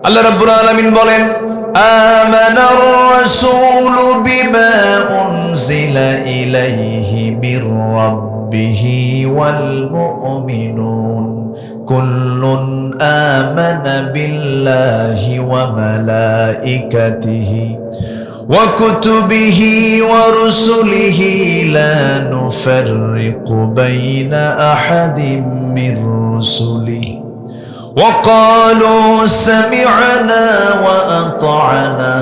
আল্লাহ রাব্বুল আলামিন বলেন, আমানার রাসূলু বিমা উনজিলা ইলাইহি মির রাব্বিহি ওয়াল মুমিনুন কুল্লুন আমানা বিল্লাহি ওয়া মালাইকাতিহি ওয়া কুতুবিহি ওয়া রুসুলিহি লা নুফাররিকু বাইনা আহাদিম মির রুসুলিহি وقالوا سمعنا وأطعنا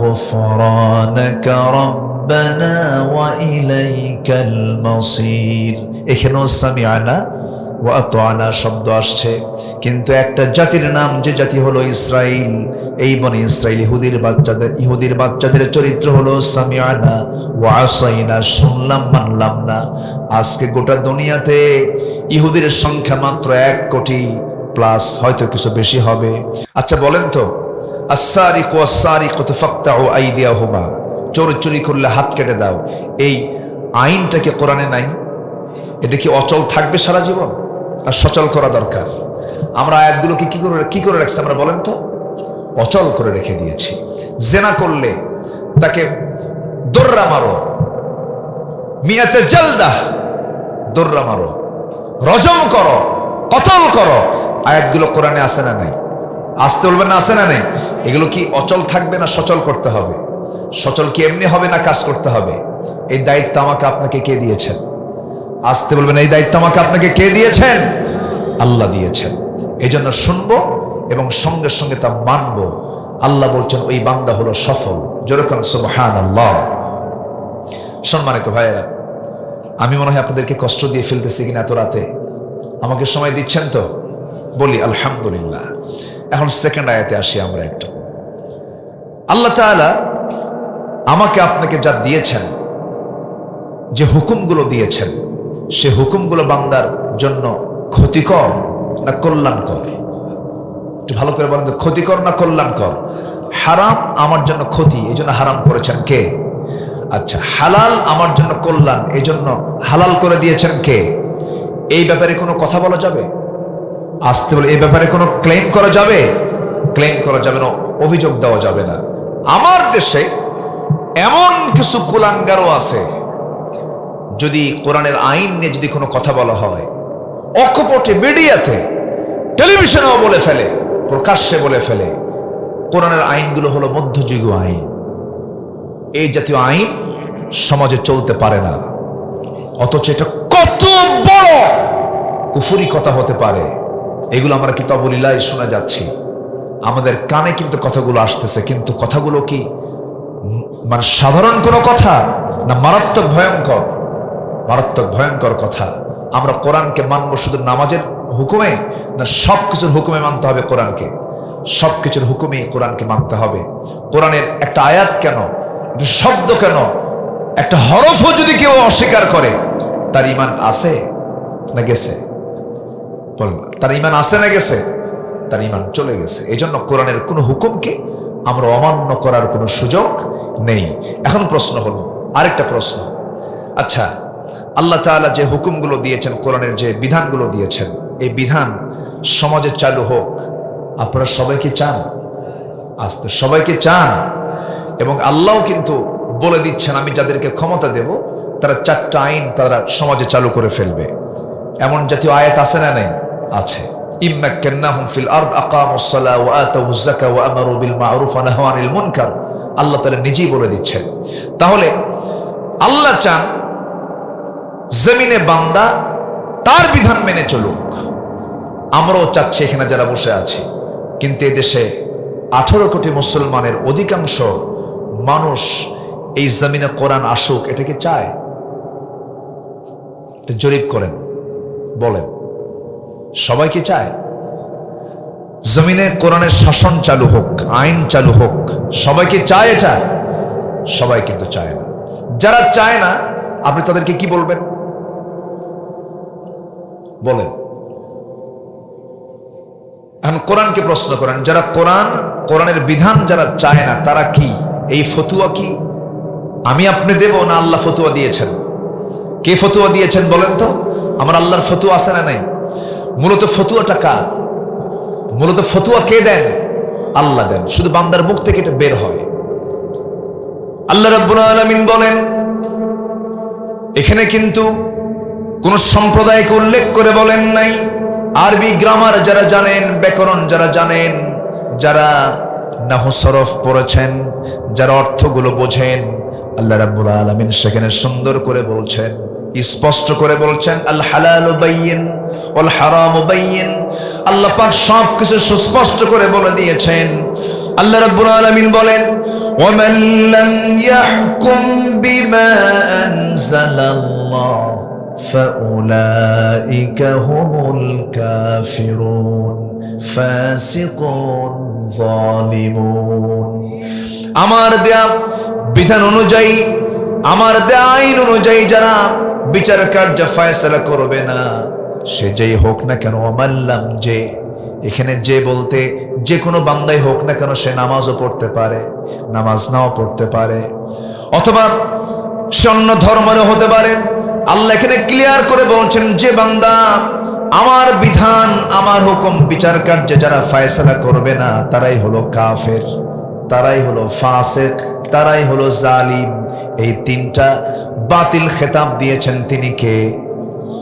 غفرانك ربنا وإليك المصير। এখানেও সামিআনা ওয়া আতা'না শব্দ আসছে, কিন্তু একটা জাতির নাম, যে জাতি হলো ইসরাইল। এই বনি ইসরাইল ইহুদির বাচ্চাদের চরিত্র হলো সামিআনা ওয়া আসাইনা, শুনলাম মানলাম না। আজকে গোটা দুনিয়াতে ইহুদির সংখ্যা মাত্র 1 কোটি প্লাস, হয়তো কিছু বেশি হবে। আচ্ছা বলেন তো, আস-সারিকু ওয়াস-সারিকাতু ফাকতাউ আইদিয়াহুমা, চুরি করলে হাত কেটে দাও, এই আইনটা কি কোরআনে নাই? এটা কি অচল থাকবে সারা জীবন? আর সচল করা দরকার। আমরা আয়াতগুলোকে কি করে রাখছি আমরা বলেন তো? অচল করে রেখে দিয়েছি। জেনা করলে তাকে দর্রা মারো, মিয়াতে জালদা, দর্রা মারো, রজম করো, কতল করো। আয়াতগুলো কোরআনে আছে না নাই? আসতে বলবেন না, আছে না নাই? এগুলো কি অচল থাকবে না সচল করতে হবে? সচল কি এমনি হবে না কাজ করতে হবে? এই দায়িত্ব আমাকে আপনাকে কে দিয়েছেন? আসতে বলবেন, এই দায়িত্ব আমাকে আপনাকে কে দিয়েছেন? আল্লাহ দিয়েছেন। এই জন্য শুনবো এবং সঙ্গে সঙ্গে তা মানবো। আল্লাহ বলছেন ওই বান্দা হলো সফল। যেরকম সুবহানাল্লাহ। সম্মানিত ভাইয়েরা, আমি মনে হয় আপনাদেরকে কষ্ট দিয়ে ফেলতেছি কিনা এত রাতে? আমাকে সময় দিচ্ছেন তো? বলি আলহামদুলিল্লাহ। এখন সেকেন্ড আয়াতে আসি আমরা একটু। আল্লাহ তাআলা আমাকে আপনাকে যা দিয়েছেন, যে হুকুমগুলো দিয়েছেন, সে হুকুমগুলো বান্দার জন্য ক্ষতিকর না কল্যাণকর? একটু ভালো করে বলেন তো, ক্ষতিকর না কল্যাণকর? হারাম আমার জন্য ক্ষতি, এই জন্য হারাম করেছেন কে? আচ্ছা, হালাল আমার জন্য কল্যাণ, এই জন্য হালাল করে দিয়েছেন কে? এই ব্যাপারে কোনো কথা বলা যাবে? আসতে বলে এই ব্যাপারে কোনো ক্লেম করা যাবে? ক্লেম করা যাবে না, অভিযোগ দেওয়া যাবে না। আমার দেশে এমন কিছু কুলাঙ্গারও আছে, যদি কোরআনের আইন নিয়ে যদি কোনো কথা বলা হয়, অকপটে মিডিয়াতে, টেলিভিশনেও বলে ফেলে, প্রকাশ্যে বলে ফেলে কোরআনের আইনগুলো হলো মধ্যযুগীয় আইন। এই জাতীয় আইন সমাজে চলতে পারে না। অথচ এটা কত বড় কুফরি কথা হতে পারে, এগুলো আমরা কিতাবুল্লাহ শোনা যাচ্ছি, আমাদের কানে কিন্তু কথাগুলো আসতেছে, কিন্তু কথাগুলো কি মানে সাধারণ কোনো কথা না? মারাত্মক ভয়ঙ্কর, মারাত্মক ভয়ঙ্কর কথা। আমরা কোরআনকে মানবো শুধু নামাজের হুকুমে, না সব কিছুর হুকুমে মানতে হবে কোরআনকে? সব কিছুর হুকুমে কোরআনকে মানতে হবে। কোরআনের একটা আয়াত কেন, একটা শব্দ কেন, একটা হরফও যদি কেউ অস্বীকার করে, তার ঈমান আছে না গেছে? বলেন, তার ঈমান আছে না গেছে? তার ঈমান চলে গেছে। এই জন্য কোরআনের কোনো হুকুমকে আমরা অমান্য করার কোনো সুযোগ নেই। এখন প্রশ্ন হলো, আরেকটা প্রশ্ন, আচ্ছা আল্লাহ তাআলা যে হুকুমগুলো দিয়েছেন, কোরআনের যে বিধানগুলো দিয়েছেন, এই বিধান সমাজে চালু হোক, আপনারা সবাইকে চান? আস্তে সবাইকে চান। এবং আল্লাহ কিন্তু বলে দিচ্ছেন, আমি যাদেরকে ক্ষমতা দেব তারা 4টা আইন তারা সমাজে চালু করে ফেলবে। এমন জাতীয় আয়াত আছে না নেই? আছে। ইম্মাক্কান্নাহুম ফিল আরদ আকামুস সালাহ ওয়া আতাউজ যাকাহ ওয়া আমারু বিল মা'রুফ ওয়া নাহাউ আনিল মুনকার। আল্লাহ তাআলা নিজেই বলে দিচ্ছেন। তাহলে আল্লাহ চান জমিনে বান্দা তার বিধান মেনে চলুক। আমরাও চাচ্ছি এখানে যারা বসে আছি, কিন্তু এই দেশে 18 কোটি মুসলমানের অধিকাংশ মানুষ এই জমিনে কোরআন আসুক, এটা কি চায়? জরিপ করেন, বলেন, সবাই কি চায় জমিনে কোরআনের শাসন চালু হোক, আইন চালু হোক? সবাই কি চায় এটা? সবাই কিন্তু চায় না। যারা চায় না, আপনি তাদেরকে কি বলবেন? বলেন। এখন কোরআনকে প্রশ্ন করেন, যারা কোরআনের বিধান যারা চায় না, তারা কি এই ফতুয়া কি আমি আপনি দেব না আল্লাহ ফতুয়া দিয়েছেন? কে ফতুয়া দিয়েছেন বলেন তো? আমার আল্লাহর ফতুয়া আছে না নাই? মূলত ফতুয়াটা কার? মূলত ফতুয়া কে দেন? আল্লাহ দেন, শুধু বান্দার মুখ থেকে এটা বের হয়। আল্লাহ রাব্বুল আলামিন বলেন, এখানে কিন্তু কোন সম্প্রদায়কে উল্লেখ করে বলেন নাই। আরবি গ্রামার যারা জানেন, ব্যাকরণ যারা জানেন, যারা নাহু সরফ পড়েছেন, যারা অর্থগুলো বোঝেন, আল্লাহ রাব্বুল আলামিন সেখানে সুন্দর করে বলছেন, স্পষ্ট করে বলছেন, আল হালালু বাইয়িন ওয়াল হারামু বাইয়িন। আল্লাহ পাক সব কিছু সুস্পষ্ট করে বলে দিয়েছেন। আল্লাহ রাব্বুল আলামিন বলেন, ওয়ামান লাম ইয়াহকুম বিমা আনজালাল্লাহ ফাউলাইকা হুমুল কাফিরুন ফাসিকুন যালিমুন। আমার দেয়া বিধান অনুযায়ী, আমার দেয়া আইন অনুযায়ী যারা বিচার কার্য ফয়সালা করবে না, সে যেই হোক না কেন, আমাল্লাম যে, এখানে যে বলতে যে কোনো বান্দাই হোক না কেন, সে নামাজও পড়তে পারে, নামাজ নাও পড়তে পারে, অথবা সে অন্য ধর্মেরও হতে পারে। আল্লাহ এখানে ক্লিয়ার করে বলছেন, যে বান্দা আমার বিধান, আমার হুকুম বিচার কার্যে যারা ফয়সালা করবে না, তারাই হলো কাফের, তারাই হলো ফাসিক, তারাই হলো জালিম। এই তিনটা বাতিল খেতাব দিয়েছেন তিনি কে?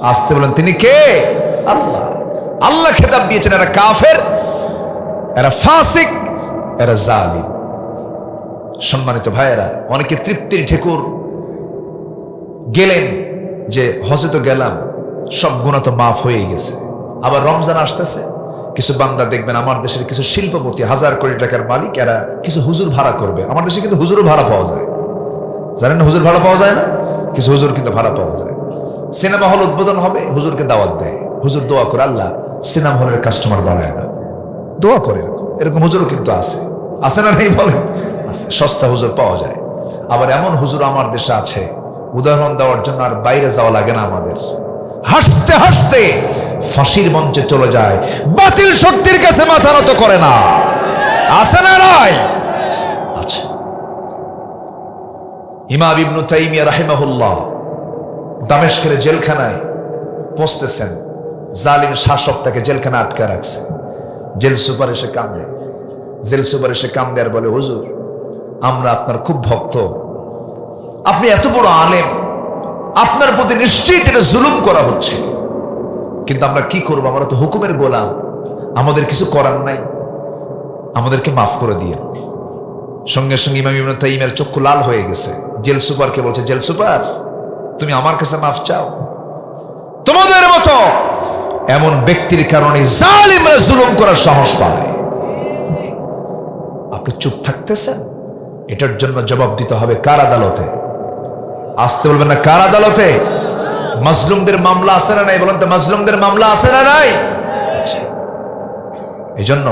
আসতে বলেন, তিনি কে? আল্লাহ। আল্লাহ খেতাব দিয়েছেন, এরা কাফের, এরা ফাসিক, এরা জালিম। সম্মানিত ভাইয়েরা, অনেকে তৃপ্তির ঠেকুর গেলেন যে হজে তো গেলাম, সব গুনাহ তো মাফ হয়ে গেছে। আবার রমজান আসতেছে, কিছু বান্দা দেখবেন, আমার দেশের কিছু শিল্পপতি, হাজার কোটি টাকার মালিক, এরা কিছু হুজুর ভাড়া করবে। আমার দেশে কিন্তু হুজুরও ভাড়া পাওয়া যায়, জানেন না? হুজুর ভাড়া পাওয়া যায় না, কিছু হুজুর কিন্তু ভাড়া পাওয়া যায়। সিনেমা হল উদ্বোধন হবে, হুজুরকে দাওয়াত দেয়, হুজুর দোয়া করে, আল্লাহ সিনেমা হলের কাস্টমার বাড়ায় না, দোয়া করে। এরকম হুজুরও কিন্তু আছে না নেই বলেন? আছে, সস্তা হুজুর পাওয়া যায়। আবার এমন হুজুর আমার দেশে আছে, উদাহরণ দেওয়ার জন্য আর বাইরে যাওয়া লাগে না আমাদের, হাসতে হাসতে ফাঁসির মঞ্চে চলে যায়, বাতিল শক্তির কাছে মাথা নত করে না। আছে না নাই? আচ্ছা, ইমাম ইবনে তাইমিয়া রাহিমাহুল্লাহ দামেস্কের জেলখানায় পৌঁছতেছেন, জালিম শাসক তাকে জেলখানা আটকে রাখছে। জেল সুপার এসে কান্দে, জেল সুপার এসে কান্দে আর বলে, হুজুর আমরা আপনার খুব ভক্ত, আপনি এত বড় আলেম, আপনার প্রতি নিশ্চিত এটা জুলুম করা হচ্ছে, কিন্তু আমরা কি করবো, আমরা তো হুকুমের গোলাম, আমাদের কিছু করার নাই, আমাদেরকে মাফ করে দিয়ে। সঙ্গে সঙ্গে ইমাম ইবনে তাইমিয়ার চক্ষু লাল হয়ে গেছে। জেল সুপারকে বলছে, জেল সুপার তুমি আমার কাছে মাফ চাও? তোমাদের মতো এমন ব্যক্তির কারণে জালিমরা জুলুম করার সাহস পায়। আপনি চুপ থাকতেছেন, এটার জন্য জবাব দিতে হবে কার আদালতে? আসতে বলবেন না, কার আদালতে? মাজলুমদের মামলা আছে না নাই? বলেন তো, মাজলুমদের মামলা আছে না নাই? এই জন্য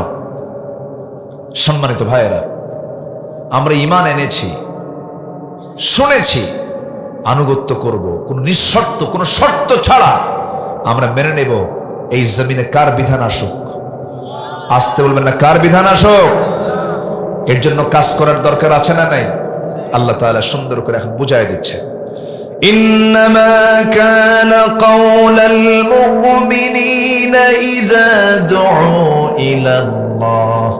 সম্মানিত ভাইয়েরা, আমরা ঈমান এনেছি, শুনেছি, আনুগত্য করব, কোন নিঃশর্ত, কোন শর্ত ছাড়া আমরা মেনে নেব এই জমিনে কার বিধান আসুক। আসতে বলবেন না, কার বিধান আসুক। এর জন্য কাজ করার দরকার আছে না নাই? আল্লাহ তাআলা সুন্দর করে এখন বুঝায় দিচ্ছে, ইন্নামা কানা কাওলাল মুমিনিনা ইযা দুউ ইলাল্লাহ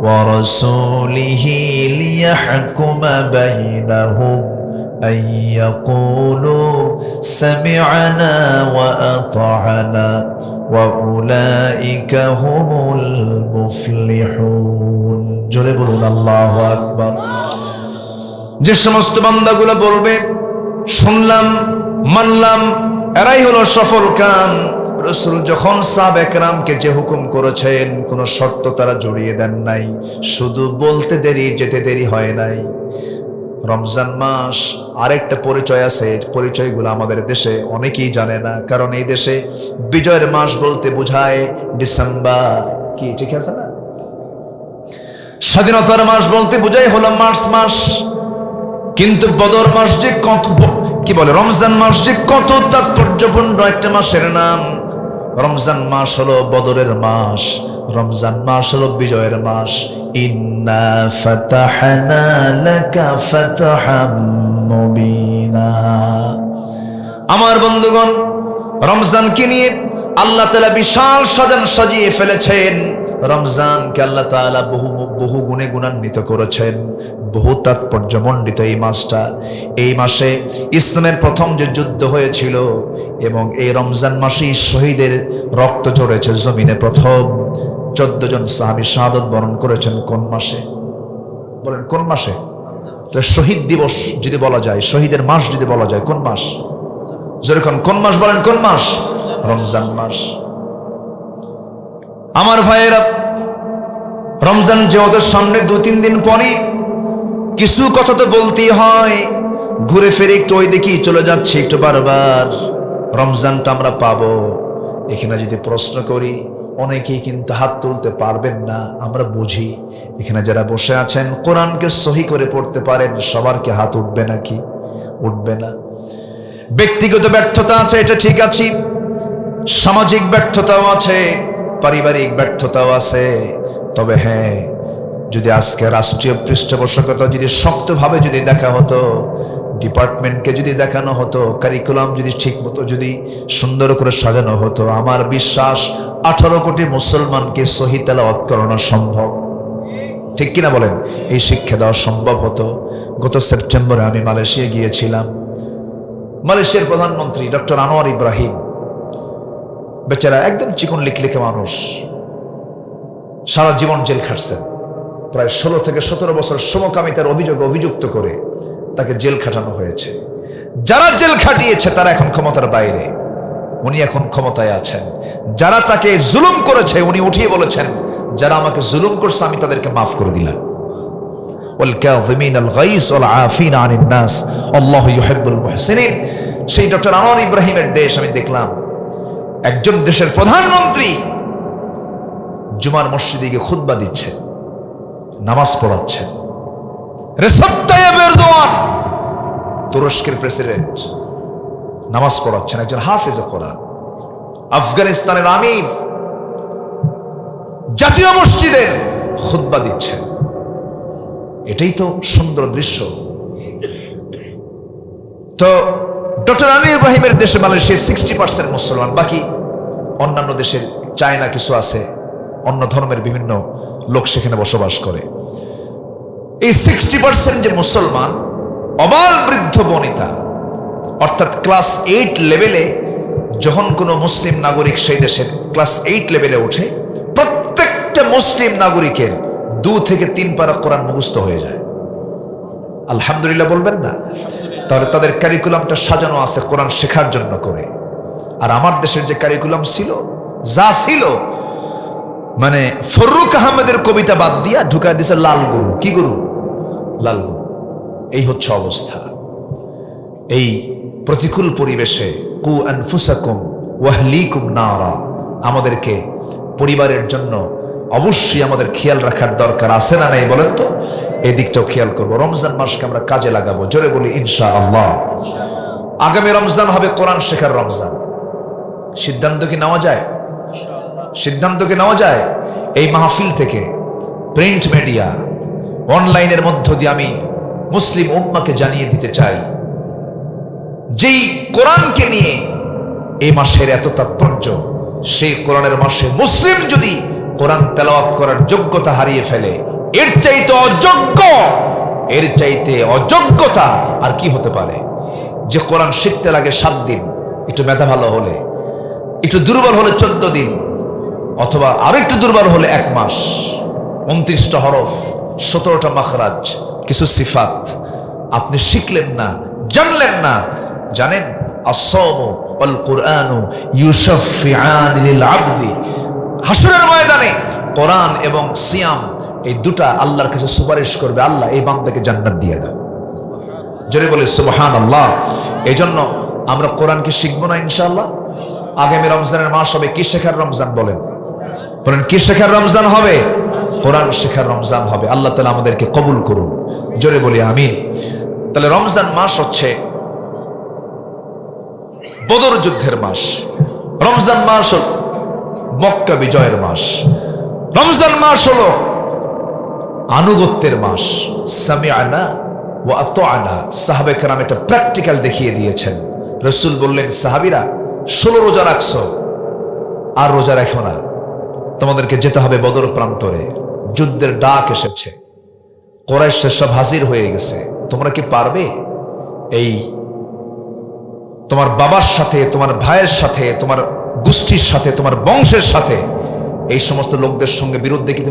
ওয়া রাসূলিহি লিয়াহকুমা বাইনাহুম আন ইয়াকুলু সামি'না ওয়া আতা'না ওয়া উলাইকা হুমুল মুফলিহুন। জোরে বলুন আল্লাহু আকবার। যে সমস্ত বান্দাগুলো বলবে শুনলাম মানলাম, এরাই হলো সফল কাম। রাসূল যখন সাহাবা কেরামকে যে হুকুম করেছেন, কোনো শর্ত তারা জড়িয়ে দেন নাই, শুধু বলতে দেরি, যেতে দেরি হয় নাই। রমজান মাস আরেকটা পরিচয় আছে, পরিচয়গুলো আমাদের দেশে অনেকেই জানে না, কারণ এই দেশে বিজয়ের মাস বলতে বোঝায় ডিসেম্বর, কি ঠিক আছে না? স্বাধীনতার মাস বলতে বোঝায় হলো মার্চ মাস, কিন্তু বদর মাস যে কত, কি বলে, রমজান মাস যে কত তাৎপর্যপূর্ণ একটা মাসের নাম। রমজান মাস হলো বদরের মাস, রমজান মাস হলো বিজয়ের মাস। ইন্না ফাতাহনা লাকা ফাতহাম মুবিনা। আমার বন্ধুগণ, রমজানকে নিয়ে আল্লাহ তাআলা বিশাল সাজিয়ে ফেলেছেন। রমজানকে আল্লাহ তাআলা বহু গুণে গুণান্বিত করেছেন, বহু তাৎপর্যমণ্ডিত এই মাসটা। এই মাসে ইসলামের প্রথম যে যুদ্ধ হয়েছিল এবং এই রমজান মাসেই শহীদের রক্ত ঝরেছে জমিনে। প্রথম 14 জন সাহাবী শাহাদত বরণ করেছেন কোন মাসে? বলেন কোন মাসে? শহীদ দিবস যদি বলা যায়, শহীদের মাস যদি বলা যায়, কোন মাস? যেরকম কোন মাস বলেন? কোন মাস? রমজান মাস। আমার ভাইয়েরা, রমজান যে ওদের সামনে 2-3 দিন পরই কিছু কথা তো বলতেই হয়। ঘুরে ফিরে একটু ওই দিকেই চলে যাচ্ছে, একটু বারবার রমজানটা আমরা পাবো। এখানে যদি প্রশ্ন করি, অনেকেই কিন্তু হাত তুলতে পারবেন না, আমরা বুঝি। এখানে যারা বসে আছেন কোরআনকে সহি করে পড়তে পারেন, সবার কি হাত উঠবে নাকি? উঠবে না। ব্যক্তিগত ব্যর্থতা আছে, এটা ঠিক আছে। সামাজিক ব্যর্থতাও আছে, পারিবারিক ব্যর্থতাও আছে। তবে হ্যাঁ, যদি আজকে রাষ্ট্রীয় পৃষ্ঠপোষকতা যদি শক্তভাবে যদি দেখা হতো, ডিপার্টমেন্টকে যদি দেখানো হতো, কারিকুলাম যদি ঠিক মতো যদি সুন্দর করে সাজানো হতো, আমার বিশ্বাস 18 কোটি মুসলমানকে সহি তেলাওয়াত করানো সম্ভব। ঠিক কিনা বলেন? এই শিক্ষা দেওয়া সম্ভব হতো। গত সেপ্টেম্বরে আমি মালয়েশিয়া গিয়েছিলাম। মালয়েশিয়ার প্রধানমন্ত্রী ডক্টর আনোয়ার ইব্রাহিম, বেচারা একদম চিকন লিকলিকে মানুষ, সারা জীবন জেল খাটছেন। প্রায় 16 থেকে 17 বছর সমকামিতার অভিযোগে অভিযুক্ত করে তাকে জেল খাটানো হয়েছে। যারা জেল খাটিয়েছে তারা এখন ক্ষমতার বাইরে, উনি এখন ক্ষমতায় আছেন। যারা তাকে জুলুম করেছে উনি উঠিয়ে বলেছেন, যারা আমাকে জুলুম করছে আমি তাদেরকে মাফ করে দিলাম। ওয়াল কাযিমিনাল গাইজ ওয়াল আফিনা আনিন নাস আল্লাহু ইউহিব্বুল মুহসিনিন। সেই ডক্টর আনোয়ার ইব্রাহিমের দেশ আমি দেখলাম। একজন দেশের প্রধানমন্ত্রী জুমার মসজিদে গিয়ে খুতবা দিচ্ছে, নামাজ পড়াচ্ছেন। রেসেপ তাইয়েব এরদোয়ান, তুরস্কের প্রেসিডেন্ট, নামাজ পড়াচ্ছেন। একজন হাফেজে কোরআন। আফগানিস্তানের আমির জাতীয় মসজিদের খুতবা দিচ্ছেন। এটাই তো সুন্দর দৃশ্য। তো ডক্টর আনোয়ার ইব্রাহিমের দেশে মালয়েশিয়া 60% মুসলমান, বাকি অন্যান্য দেশের চায়না কিছু আছে, অন্য ধর্মের বিভিন্ন লোক সেখানে বসবাস করে। এই 60% যে মুসলমান, অবাল বৃদ্ধ বনিতা, অর্থাৎ ক্লাস 8 লেভেলে যখন কোনো মুসলিম নাগরিক সেই দেশের ক্লাস 8 লেভেলে ওঠে, প্রত্যেকটা মুসলিম নাগরিকের 2 থেকে 3 পারা কোরআন মুখস্থ হয়ে যায়। আলহামদুলিল্লাহ বলবেন না? তাহলে তাদের কারিকুলামটা সাজানো আছে কোরআন শেখার জন্য করে। আর আমার দেশের যে কারিকুলাম ছিল, যা ছিল, মানে ফররুখ আহমেদের কবিতা বাদ দিয়া ঢুকায় দিছে লাল গুরু। কি গুরু? লাল গুরু। এই হচ্ছে অবস্থা। এই প্রতিকূল পরিবেশে কু আনফুসাকুম ওয়াহলিকুম নারা, আমাদেরকে পরিবারের জন্য অবশ্যই আমাদের খেয়াল রাখার দরকার আছে না নাই বলেন তো? এই দিকটাও খেয়াল করবো। রমজান মাসকে আমরা কাজে লাগাবো, জোরে বলি ইনশাআল্লাহ। আগামী রমজান হবে কোরআন শেখার রমজান। সিদ্ধান্ত কি নেওয়া যায়? সিদ্ধান্ত কি নেওয়া যায়? এই মাহফিল থেকে, প্রিন্ট মিডিয়া, অনলাইনের মধ্য দিয়ে আমি মুসলিম উম্মাকে জানিয়ে দিতে চাই, যেই কোরআনকে নিয়ে এই মাসের এত তাৎপর্য, সেই কোরআনের মাসে মুসলিম যদি কোরআন তেলাওয়াত করার যোগ্যতা হারিয়ে ফেলে, এর চাইতে অযোগ্য, এর চাইতে অযোগ্যতা আর কি হতে পারে? যে কোরআন শিখতে লাগে 7 দিন, একটু মেধা ভালো হলে, একটু দুর্বল হলে 14 দিন, অথবা আরো একটু দুর্বল হলে 1 মাস, 29টা হরফ, 17টা মাখরাজ, কিছু সিফাত আপনি শিখলেন না, জানলেন না। জানেন, আস-সাওমু ওয়াল কুরআনু ইউশাফিআন লিল আবদি, হাসরের ময়দানে কোরআন এবং সিয়াম এই দুটা আল্লাহর কাছে সুপারিশ করবে, আল্লাহ এই বান্দাকে জান্নাত দিয়ে দাও। জোরে বলে সুবহানাল্লাহ। এই জন্য আমরা কোরআনকে শিখবো না ইনশাআল্লাহ? আগামী রমজানের মাস হবে কি শেখার রমজান? বলেন বলেন, কি শেখার রমজান হবে? কোরআন শেখার রমজান হবে। আল্লাহ তাআলা আমাদেরকে কবুল করুন, জোরে বলি আমিন। তাহলে রমজান মাস হচ্ছে বদর যুদ্ধের মাস। রমজান মাস হল মক্কা বিজয়ের মাস। রমজান মাস হলো আনুগত্যের মাস। সামিআনা ওয়া আতা'না, সাহাবায়ে কেরাম এটা প্র্যাকটিক্যাল দেখিয়ে দিয়েছেন। রাসূল বললেন, সাহাবীরা 16 রোজা রাখছো, আর রোজা রাখো না, তোমাদেরকে যেতে হবে বদর প্রান্তরে। যুদ্ধের ডাক এসেছে, কুরাইশ সব হাজির হয়ে গেছে। তোমরা কি পারবে এই তোমার বাবার সাথে, তোমার ভাইয়ের সাথে, তোমার গোষ্ঠীর সাথে, তোমার বংশের সাথে এই সমস্ত লোকদের সঙ্গে বিরুদ্ধে কি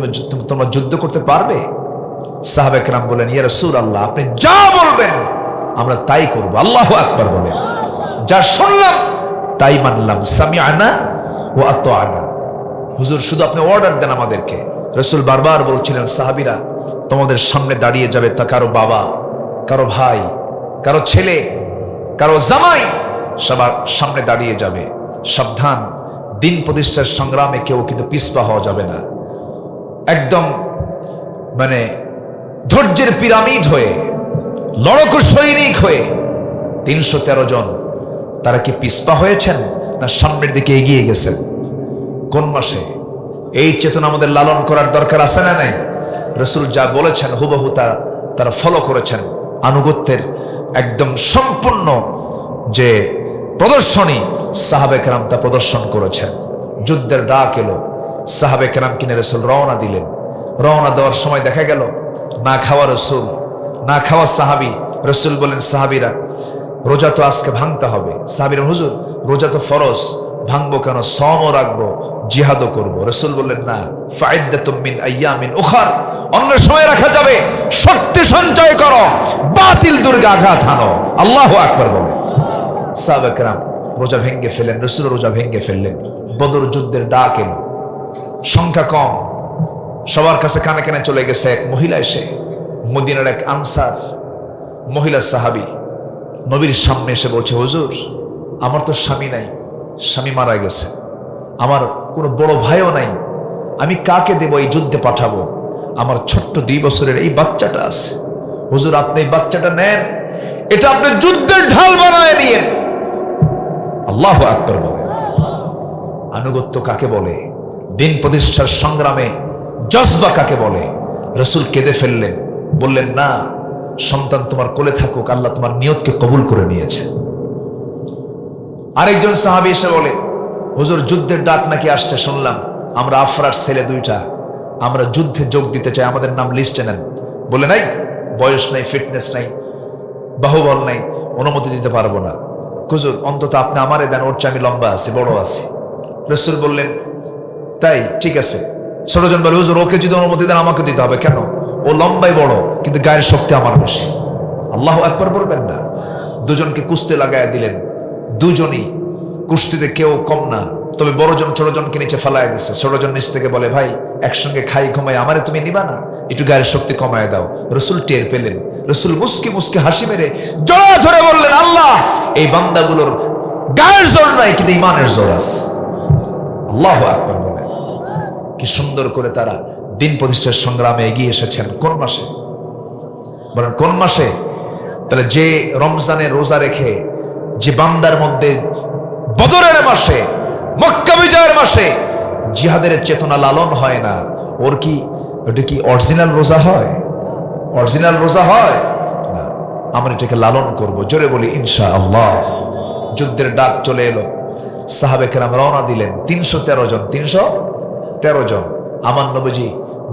তোমরা যুদ্ধ করতে পারবে? সাহাবে কেরাম বলেন, ইয়া রাসূলুল্লাহ, আপনি যা বলবেন আমরা তাই করব। আল্লাহু আকবার বলেন। যা শুনলাম তাই মানলাম। সামিআনা ওয়া আতাআনা। হুজুর শুধু আপনি অর্ডার দেন আমাদেরকে। রাসূল বারবার বলছিলেন, সাহাবীরা তোমাদের সামনে দাঁড়িয়ে যাবে, তা কারো বাবা, কারো ভাই, কারো ছেলে, কারো জামাই সবার সামনে দাঁড়িয়ে যাবে। সাবধান, দিন প্রতিষ্ঠার সংগ্রামে কেউ কিন্তু পিছপা হওয়া যাবে না। একদম মানে ধৈর্যের পিরামিড হয়ে, লড়াকু সৈনিক হয়ে 313 জন, তারা কি পিছপা হয়েছেন না সামনের দিকে এগিয়ে গেছেন? কোন মাসে? এই চেতনা আমাদের লালন করার দরকার আছে না নাই? রাসূল যা বলেছেন হুবহু তারা ফলো করেছেন। আনুগত্যের একদম সম্পূর্ণ যে প্রদর্শনী সাহাবে কেরাম তা প্রদর্শন করেছেন। যুদ্ধের ডাক এলো, সাহাবে কেরাম কিনে রাসূল রওনা দিলেন। রওনা দেওয়ার সময় দেখা গেল না খাওয়া রাসূল, না খাওয়া সাহাবি। রাসূল বলেন, সাহাবিরা রোজা তো আজকে ভাঙতে হবে। সাহাবীরা, হুজুর রোজা তো ফরজ, ভাঙবো কেন? সওমও রাখবো, জিহাদও করবো। রাসূল বললেন, না, ফাইদ্দাতুম মিন আইয়ামিন উখার, অন্য সময় রাখা যাবে। শক্তি সঞ্চয় করো, বাতিল দুর্গে আঘাত হানো। আল্লাহু আকবার বলেন। সাহাবা কেরাম রোজা ভেঙ্গে ফেললেন, রাসূল রোজা ভেঙ্গে ফেললেন। বদর যুদ্ধের ডাক এলো, সংখ্যা কম, সবার কাছে কানে কানে চলে গেছে। এক মহিলা এসে, মদিনার এক আনসার মহিলা সাহাবী, নবীর সামনে এসে বলছে, হুজুর আমার তো স্বামী নাই, স্বামী মারা গেছে, আমার কোনো বড় ভাইও নাই, আমি কাকে দেব এই যুদ্ধে পাঠাবো? আমার ছোট্ট 2 বছরের এই বাচ্চাটা আছে। হুজুর আপনি এই বাচ্চাটা নেন, এটা আপনি যুদ্ধের ঢাল বানায় নিয়েন। আল্লাহু আকবার বলেন। আনুগত্য কাকে বলে? দিন প্রতিষ্ঠার সংগ্রামে জজবা কাকে বলে? রাসূল কেঁদে ফেললেন, বললেন, না, সন্তান তোমার কোলে থাকুক, আল্লাহ তোমার নিয়তকে কবুল করে নিয়েছে। আরেকজন সাহাবী এসে বলে, হুজুর যুদ্ধের ডাক নাকি আসছে শুনলাম, আমরা আফরার ছেলে 2টা, আমরা যুদ্ধে যোগ দিতে চাই, আমাদের নাম লিস্টে নেন। বলে, নাই, বয়স নাই, ফিটনেস নাই, বাহুবল নাই, অনুমতি দিতে পারবো না। হুজুর অন্তত আপনি আমারে দেন, ওর চেয়ে আমি লম্বা আছি, বড় আছি। রাসূল বললেন, তাই ঠিক আছে। ছোটজন বলে, হুজুর ওকে যদি অনুমতি দেন আমাকে দিতে হবে। কেন? ও লম্বাই বড়, কিন্তু গায়ের শক্তি আমার বেশি। আল্লাহু আকবার বলবেন না? দুজনকে কুস্তি লাগায় দিলেন। দুজনই কুস্তিতে কেউ কম না, তবে বড়জন ছোটজনকে নিচে ফেলায় দিচ্ছে। ছোটজন নিচ থেকে বলে, ভাই একসঙ্গে খাই ঘুমাই, আমারে তুমি নিবা না? একটু গায়ের শক্তি কমায় দাও। রাসূল টের পেলেন। রাসূল মুস্কি মুস্কি হাসি মেরে জড়া ধরে বললেন, আল্লাহ, এই বান্দাগুলোর গায়ের জোর নাই, কিন্তু ইমানের জোর আছে। আল্লাহু আকবার বলেন। কি সুন্দর করে তারা দিন প্রতিষ্ঠার সংগ্রামে এগিয়ে এসেছেন। কোন মাসে বলেন? কোন মাসে? তাহলে যে রমজানে রোজা রেখে যে বান্দার মধ্যে বদরের মাসে, মক্কা বিজয়ের মাসে জিহাদের চেতনা লালন হয় না, ওর কি ওটা কি অরিজিনাল রোজা হয়? অরিজিনাল রোজা হয় না। আমরা এটাকে লালন করব। জোরে বলি ইনশাআল্লাহ। যুদ্ধের ডাক চলে এলো, সাহাবে কেরাম রওনা দিলেন। 313 জন, 313 জন। আমার নবীজি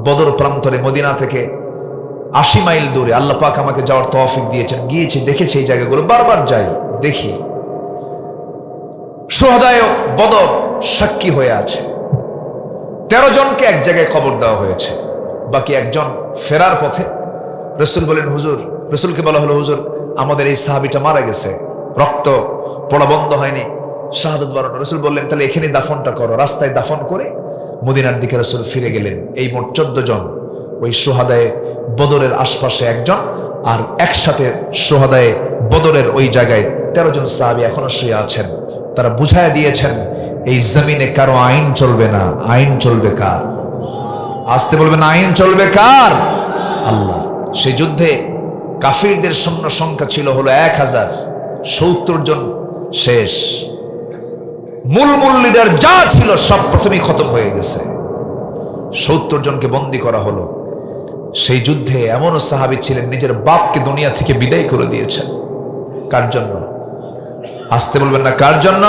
বদর প্রান্তরে মদিনা থেকে 80 মাইল দূরে, আল্লাহ পাক আমাকে যাওয়ার তৌফিক দিয়েছেন, গিয়েছি, দেখেছি এই জায়গাগুলো, বারবার যাই, দেখি। শুহাদায়ে বদর সাক্ষী হয়ে আছে। 13 জনকে এক জায়গায় খবর দেওয়া হয়েছে, বাকি একজন ফেরার পথে। রাসূল বলেন, হুজুর, রাসূলকে বলা হলো, হুজুর আমাদের এই সাহাবীটা মারা গেছে, রক্ত পড়া বন্ধ হয়নি, শাহাদাত বরণ। রাসূল বললেন, তাহলে এখানে দাফনটা করো। রাস্তায় দাফন করে মদিনার দিকে রাসূল ফিরে গেলেন। এই মোট 14 জন, ওই শুহাদায়ে বদরের আশপাশে একজন, আর একসাথে শুহাদায়ে বদরের ওই জায়গায় 13 জন সাহাবী এখনো শুয়ে আছেন। তারা বুঝায় দিয়েছেন, এই জমিনে কারো আইন চলবে না, আইন চলবে কার? আসতে বলবেন, আইন চলবে কার? আল্লাহ। সেই যুদ্ধে কাফিরদের সৈন্য সংখ্যা ছিল হলো 1070 জন শেষ। মূল লিডার যা ছিল সব প্রথমেই খতম হয়ে গেছে। 70 জনকে বন্দী করা হলো। সেই যুদ্ধে এমনও সাহাবী ছিলেন নিজের বাপকে দুনিয়া থেকে বিদায় করে দিয়েছেন। কার জন্য? আসতে বলবেন না, কার জন্য?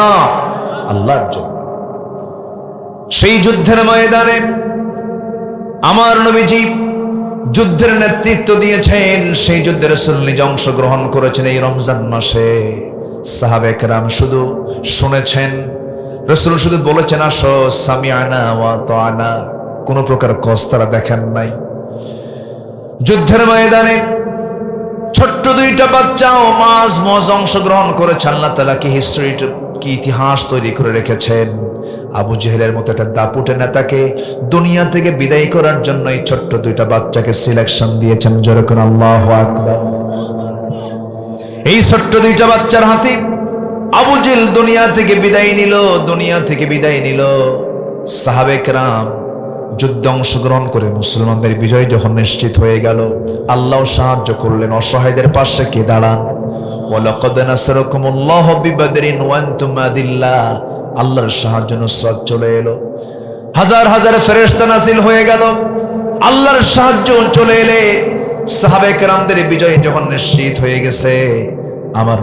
আল্লাহর জন্য। সেই যুদ্ধের ময়দানে আমার নবীজি যুদ্ধের নেতৃত্ব দিয়েছেন, সেই যুদ্ধে রাসূল নিজে অংশগ্রহণ করেছেন এই রমজান মাসে। সাহাবায়ে কেরাম শুধু শুনেছেন, রাসূল শুধু বলেছেন আসো, সামিআনা ওয়া আতানা, কোনো প্রকার কষ্ট তারা দেখেন নাই। যুদ্ধের ময়দানে ছোট্ট দুইটা বাচ্চাও মাঝ অংশগ্রহণ করেছে। আল্লাহ তাআলা কি ইতিহাস তৈরি করে রেখেছেন। আবু জেহেলের মতো একটা দাপুটে নেতাকে দুনিয়া থেকে বিদায় করার জন্য এই ছোট্ট দুইটা বাচ্চাকে সিলেকশন দিয়েছেন। জোরে করে আল্লাহু আকবার। এই ছোট্ট দুইটা বাচ্চার হাতে আবু জেহেল দুনিয়া থেকে বিদায় নিল। সাহাবায়ে কেরাম যুদ্ধে অংশগ্রহণ করে মুসলমানদের বিজয় যখন নিশ্চিত হয়ে গেল, আল্লাহ সাহায্য করলেন। অসহায়দের পাশে কে দাঁড়ান? ওয়ালাকাদ নাসারাকুমুল্লাহু বিবাদরিন ওয়া আনতুম আদিল্লাহ। আল্লাহর সাহায্য নুসরাত চলে এলো, হাজার হাজার ফেরেশতা নাযিল হয়ে গেল, আল্লাহর সাহায্য চলে এলে সাহাবায়ে কেরামদের বিজয় যখন নিশ্চিত হয়ে গেছে, আমার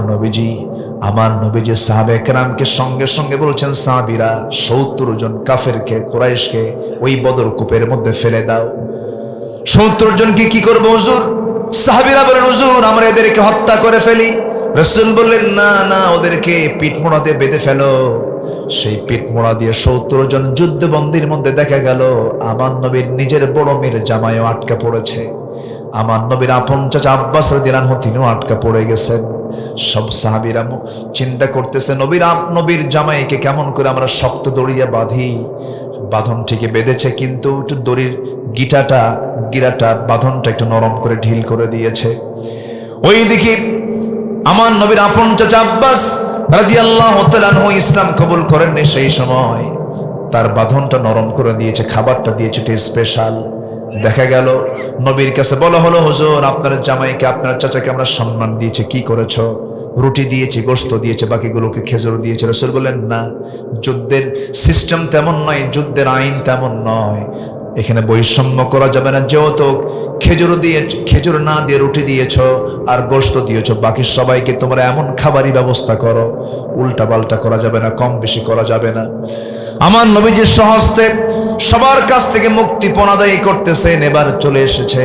নবীজি সাহাবায়ে কেরামকে সঙ্গে সঙ্গে বলছেন, সাহাবীরা ৭০ জন কাফেরকে, কুরাইশকে ওই বদর কূপের মধ্যে ফেলে দাও। ৭০ জনকে কি করবো হুজুর? সাহাবীরা বলেন, হুজুর আমরা এদেরকে হত্যা করে ফেলি। রাসূল বললেন, না, ওদেরকে পিঠমোড়া দিয়ে বেঁধে ফেলো। সেই পিঠমোড়া দিয়ে ৭০ জন যুদ্ধবন্দীর মধ্যে দেখা গেল আমার নবীর নিজের বড় মেয়ের জামাইও আটকা পড়েছে। আমার নবীর আপন চাচা আব্বাস রাদিয়াল্লাহু আনহু তিনিও আটকা পড়ে গেছেন। সব সাহাবীরা চিন্তা করতেছে, নবীর জামাইকে কেমন করে আমরা শক্ত দড়িয়ে বাঁধি। বাঁধন ঠিকই বেঁধেছে, কিন্তু একটু দড়ির গিরাটা বাঁধনটা একটু নরম করে ঢিল করে দিয়েছে। ওই দিকে আমার নবীর আপন চাচা আব্বাস রাদিয়াল্লাহু তাআলা আনহু ইসলাম কবুল করেননি, সেই সময় তার বাঁধনটা নরম করে দিয়েছে, খাবারটা দিয়েছে স্পেশাল। দেখা গেল নবীর কাছে বলা হলো, হুজুর আপনার জামাইকে, আপনার চাচাকে আমরা সম্মান দিয়েছি, কি করেছো? রুটি দিয়েছি, গোশত দিয়েছে, বাকিগুলোকে খেজুর দিয়েছে। রাসূল বললেন, না, যুদ্ধের সিস্টেম তেমন নয়, যুদ্ধের আইন তেমন নয়, এখানে বৈষম্য করা যাবে না। যেহেতু খেজুর না দিয়ে রুটি দিয়েছ আর গোশত দিয়েছ, বাকি সবাইকে তোমরা এমন খাবারই ব্যবস্থা করো, উল্টা পাল্টা করা যাবে না, কম বেশি করা যাবে না। আমার নবীজির স্বহস্তে সবার কাছ থেকে মুক্তিপণ আদায় করতেছেন। এবার চলে এসেছে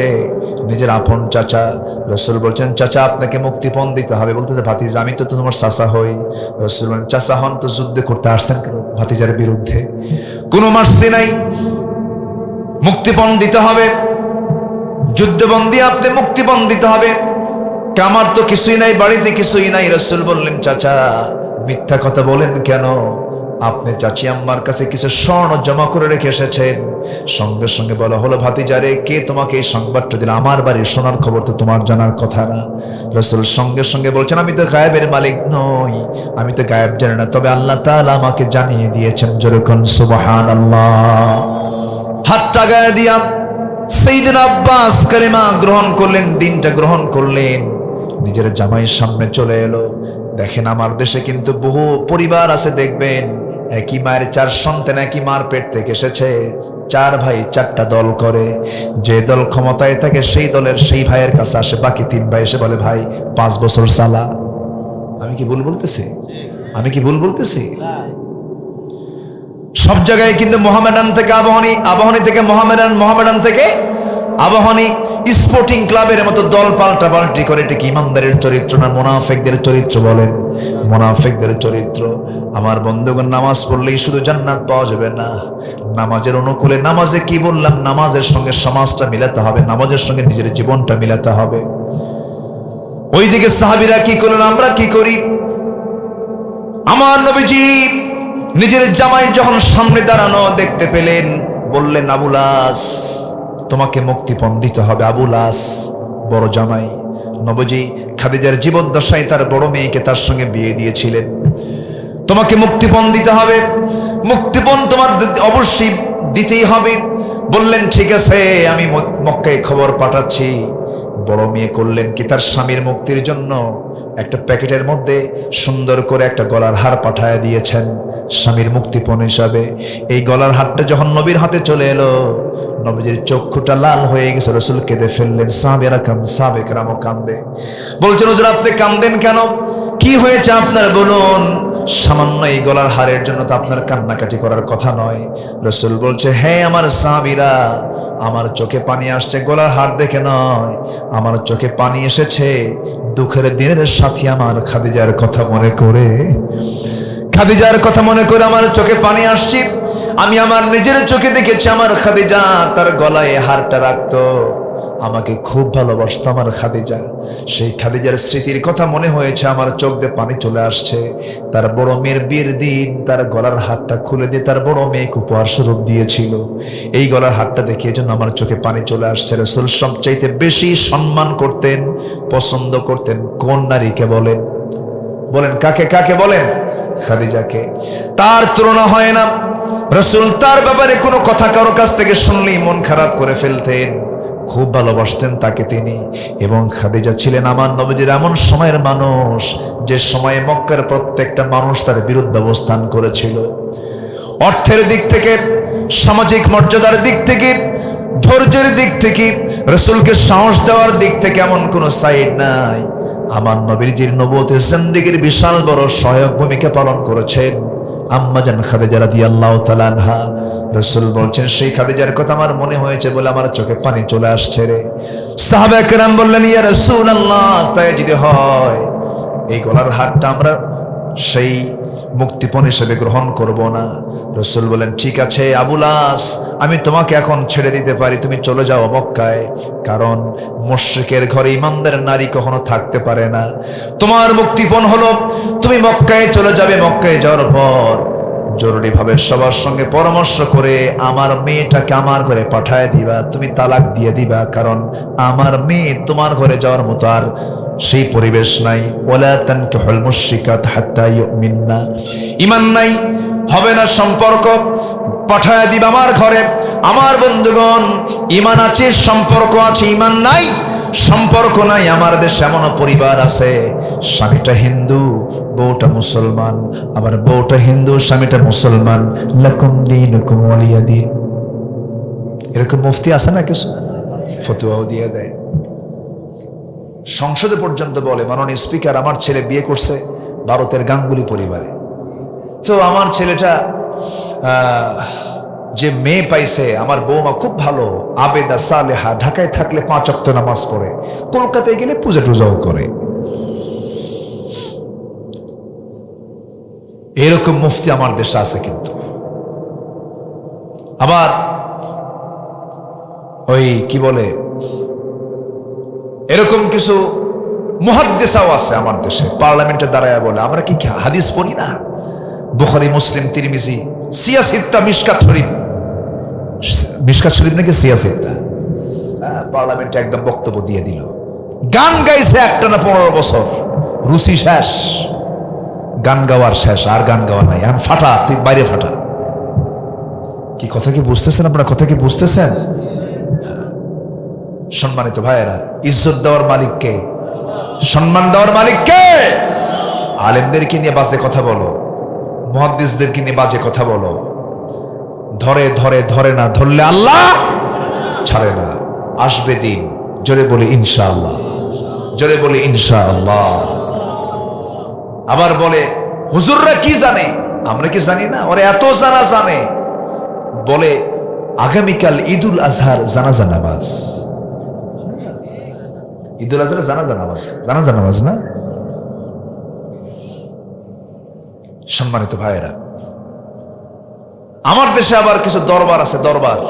নিজের আপন চাচা। রাসূল বলছেন, চাচা আপনাকে মুক্তিপণ দিতে হবে। বলতেছে, ভাতিজা আমি তো তোমার চাচা হই। রাসূল বলেন, চাচা হন তো যুদ্ধে করতে আসছেন কেন ভাতিজার বিরুদ্ধে? কোনো মার্সি নাই, মুক্তিপণ দিতে হবে, যুদ্ধবন্দী আপনি মুক্তিপণ দিতে হবে। আমার তো কিছুই নাই, বাড়িতে কিছুই নাই। রাসূল বললেন, চাচা মিথ্যা কথা বলেন কেন? আপনি চাচি আম্মার কাছে কিছু স্বর্ণ জমা করে রেখে এসেছেন। সঙ্গে সঙ্গে বলা হলো, ভাতিজারে কে তোমাকে এই সংবাদটা দিল? আমার বাড়ির সোনার খবর তো তোমার জানার কথা না। রাসূল সঙ্গে সঙ্গে বলছেন, আমি তো গায়েবের মালিক নই, আমি তো গায়েব জানি না, তবে আল্লাহ তাআলা আমাকে জানিয়ে দিয়েছেন। যেরকম সুবহানাল্লাহ। হাতটা গায়ে দিয়া সাইয়েদনা আব্বাস কালেমা গ্রহণ করলেন, দিনটা গ্রহণ করলেন, নিজের জামাইয়ের সামনে চলে এলো। দেখেন আমার দেশে কিন্তু বহু পরিবার আছে, দেখবেন একই মায়ের 4 সন্তান, একই মার পেট থেকে এসেছে, 4 ভাই 4টা দল করে। যে দল ক্ষমতায় থাকে সেই দলের সেই ভাইয়ের কাছে আসে, বাকি 3 ভাই এসে বলে, ভাই 5 বছর চালা। আমি কি ভুল বলতেছি? সব জায়গায় কিন্তু মোহামেডান থেকে আবাহনী, আবাহনী থেকে মোহামেডান, মোহামেডান থেকে আবাহনী, স্পোর্টিং ক্লাবের মতো দল পাল্টাপাল্টি করে। এটা কি ইমানদারের চরিত্র না মুনাফিকদের চরিত্র? বলেন, মুনাফিকদের চরিত্র। আমার বন্ধুগণ, নামাজ পড়লেই শুধু জান্নাত পাওয়া যাবে না, নামাজের অনুকূলে, নামাজে কি বললাম, নামাজের সঙ্গে সমাজটা মিলাতে হবে, নামাজের সঙ্গে নিজের জীবনটা মিলাতে হবে। ওইদিকে সাহাবীরা কি করলেন, আমরা কি করি? আমার নবীজি নিজের জামাই যখন সামনে দাঁড়ানো দেখতে পেলেন, বললেন, আবুল আস তোমাকে মুক্তিপণ দিতে হবে। আবুল আস বড় জামাই, নবীজি খাদিজার জীবদ্দশায় তার বড় মেয়েকে তার সঙ্গে বিয়ে দিয়েছিলেন। তোমাকে মুক্তিপণ দিতে হবে, মুক্তিপণ তোমার অবশ্যই দিতেই হবে। বললেন, ঠিক আছে, আমি মক্কায় খবর পাঠাচ্ছি। বড় মেয়ে করলেন কি, তার স্বামীর মুক্তির জন্য একটা প্যাকেটের মধ্যে সুন্দর করে একটা গলার হার পাঠায় দিয়েছেন স্বামীর মুক্তিপণ হিসাবে। এই গলার হারটা যখন নবীর হাতে চলে এলো, নবীজির চক্ষুটা লাল হয়ে গেছে, রাসূল কেঁদে ফেললেন। সাহাবায়ে কেরামও কান্দে। বলছেন, হুজুর আপনি কান্দেন কেন? কি হয়েছে আপনার বলুন? সামান্য এই গলার হারের জন্য তো আপনার কান্নাকাটি করার কথা নয়। রাসূল বলছে, হ্যাঁ আমার সাহাবীরা, আমার চোখে পানি আসছে গলার হার দেখে নয়, আমার চোখে পানি এসেছে দুঃখের দিনের সাথী আমার খাদিজার কথা মনে করে। খাদিজার কথা মনে করে আমার চোখে পানি আসছে। আমি আমার নিজের চোখে দেখেছি আমার খাদিজা তার গলায় হারটা রাখতো, আমাকে খুব ভালোবাসতো আমার খাদিজা। সেই খাদিজার স্মৃতির কথা মনে হয়েছে, আমার চোখ দিয়ে পানি চলে আসছে। তার বড় মেয়ের বিয়ের দিন তার গলার হারটা খুলে দিয়ে তার বড় মেয়েকে উপহার স্বরূপ দিয়েছিল। এই গলার হারটা দেখিয়ে জন্য আমার চোখে পানি চলে আসছে। রাসূল সবচাইতে বেশি সম্মান করতেন, পছন্দ করতেন কোন নারীকে বলেন? বলেন কাকে? কাকে বলেন? খাদিজাকে। তার তুলনা হয় না। রাসূল তার ব্যাপারে কোনো কথা কারো কাছ থেকে শুনলেই মন খারাপ করে ফেলতেন, খুব ভালোবাসতেন তাকে তিনি। এবং খাদিজা ছিলেন আমার নবীজির এমন সময়ের মানুষ যে সময়ে মক্কার প্রত্যেকটা মানুষ তার বিরুদ্ধে অবস্থান করেছিল। অর্থের দিক থেকে, সামাজিক মর্যাদার দিক থেকে, ধৈর্যের দিক থেকে, রাসূলকে সাহস দেওয়ার দিক থেকে এমন কোনো সাইড নাই। আমার নবীজির নবুয়তের জিন্দেগীর বিশাল বড় সহায়ক ভূমিকা পালন করেছেন আম্মা জান খাদিজা রাদিয়াল্লাহু তাআলা আনহা। রাসূল বলছেন, সেই খাদিজার কথা আমার মনে হয়েছে বলে আমার চোখে পানি চলে আসছে রে। সাহাবায়ে কেরাম বললেন, ইয়া রাসূলুল্লাহ, তাই যদি হয় এই গলার হারটা আমরা সেই মুক্তিপণ হিসেবে গ্রহণ করব না। রাসূল বলেন, ঠিক আছে আবুল আস, আমি তোমাকে এখন ছেড়ে দিতে পারি, তুমি চলে যাও মক্কায়, কারণ মুশরিকের ঘরে ঈমানদার নারী কখনো থাকতে পারে না। তোমার মুক্তিপণ হলো তুমি মক্কায় চলে যাবে। মক্কায় যাওয়ার পর জরুরিভাবে সবার সঙ্গে পরামর্শ করে আমার মেয়েটাকে আমার ঘরে পাঠায় দিবা, তুমি তালাক দিয়ে দিবা, কারণ আমার মেয়ে তোমার ঘরে যাওয়ার মতো আর সেই পরিবেশ নাই। ওয়ালা তানকিহুল মুশরিকাত হাত্তা ইউমিননা, ঈমান নাই, হবে না সম্পর্ক, পাঠায় দিবা আমার ঘরে। আমার বন্ধুগণ, ঈমান আছে, সম্পর্ক আছে, ঈমান নাই, সম্পর্ক নাই। আমার দেশে এমন পরিবার আছে, স্বামীটা হিন্দু, বউটা মুসলমান, আবার বউটা হিন্দু, স্বামীটা মুসলমান। লাকুম দীনুকুম ওয়ালিয়া দীন। এরকম মুফতি আছে না কিছু, ফতোয়াও দিয়ে দেয়। সংসদে পর্যন্ত বলে, মাননীয় স্পিকার, আমার ছেলে বিয়ে করছে ভারতের গাঙ্গুলি পরিবারে, তো আমার ছেলেটা যে মেয়ে পাইছে, আমার বৌমা খুব ভালো, আবেদা সালেহা, ঢাকায় থাকলে 5 ওয়াক্ত নামাজ পড়ে, কলকাতায় গেলে পূজা টুজাও করে। এরকম মুফতি আমার দেশে আছে। কিন্তু আবার ওই কি বলে, এরকম কিছু মুহাদ্দিসাও আছে আমার দেশে, পার্লামেন্টে দাঁড়ায় বলে, আমরা কি হাদিস পড়ি না? বুখারী, মুসলিম, তিরমিজি, সিয়াসিত্তা, মিশকাত শরীফ, মিশকাত শরীফ নাকি সিয়াসিত্তা, পার্লামেন্টে একদম বক্তব্য দিয়ে দিল। গান গাইছে একটানা 15 বছর, রুচি শেষ, গান গাওয়ার শেষ, আর গান গাওয়ার নাই, এখন ফাটা, তুই বাইরে ফাটা। কি কথা কি বুঝতেছেন আপনারা? কথা কি বুঝতেছেন? সম্মানিত ভাইয়েরা, ইজ্জত দেওয়ার মালিক কে? সম্মান দেওয়ার মালিক কে? আলেমদেরকে নিয়ে বাজে কথা বলো, মুহাদ্দিসদেরকে নিয়ে বাজে কথা বলো, ধরে ধরে ধরে না ধরলে আল্লাহ ছাড়ে না। আসবে দিন, জোরে বলি ইনশাআল্লাহ, জোরে বলি ইনশাআল্লাহ। আবার বলে, হুজুররা কি জানে, আমরা কি জানি না? ওরা এত জানা জানে। বলে, আগামীকাল ঈদুল আজহার জানাজা নামাজ, ঈদুল আজহার জানাজা নামাজ, জানাজা নামাজ না? সম্মানিত ভাইয়েরা, আমার দেশে আবার কিছু দরবার আছে, দরবার,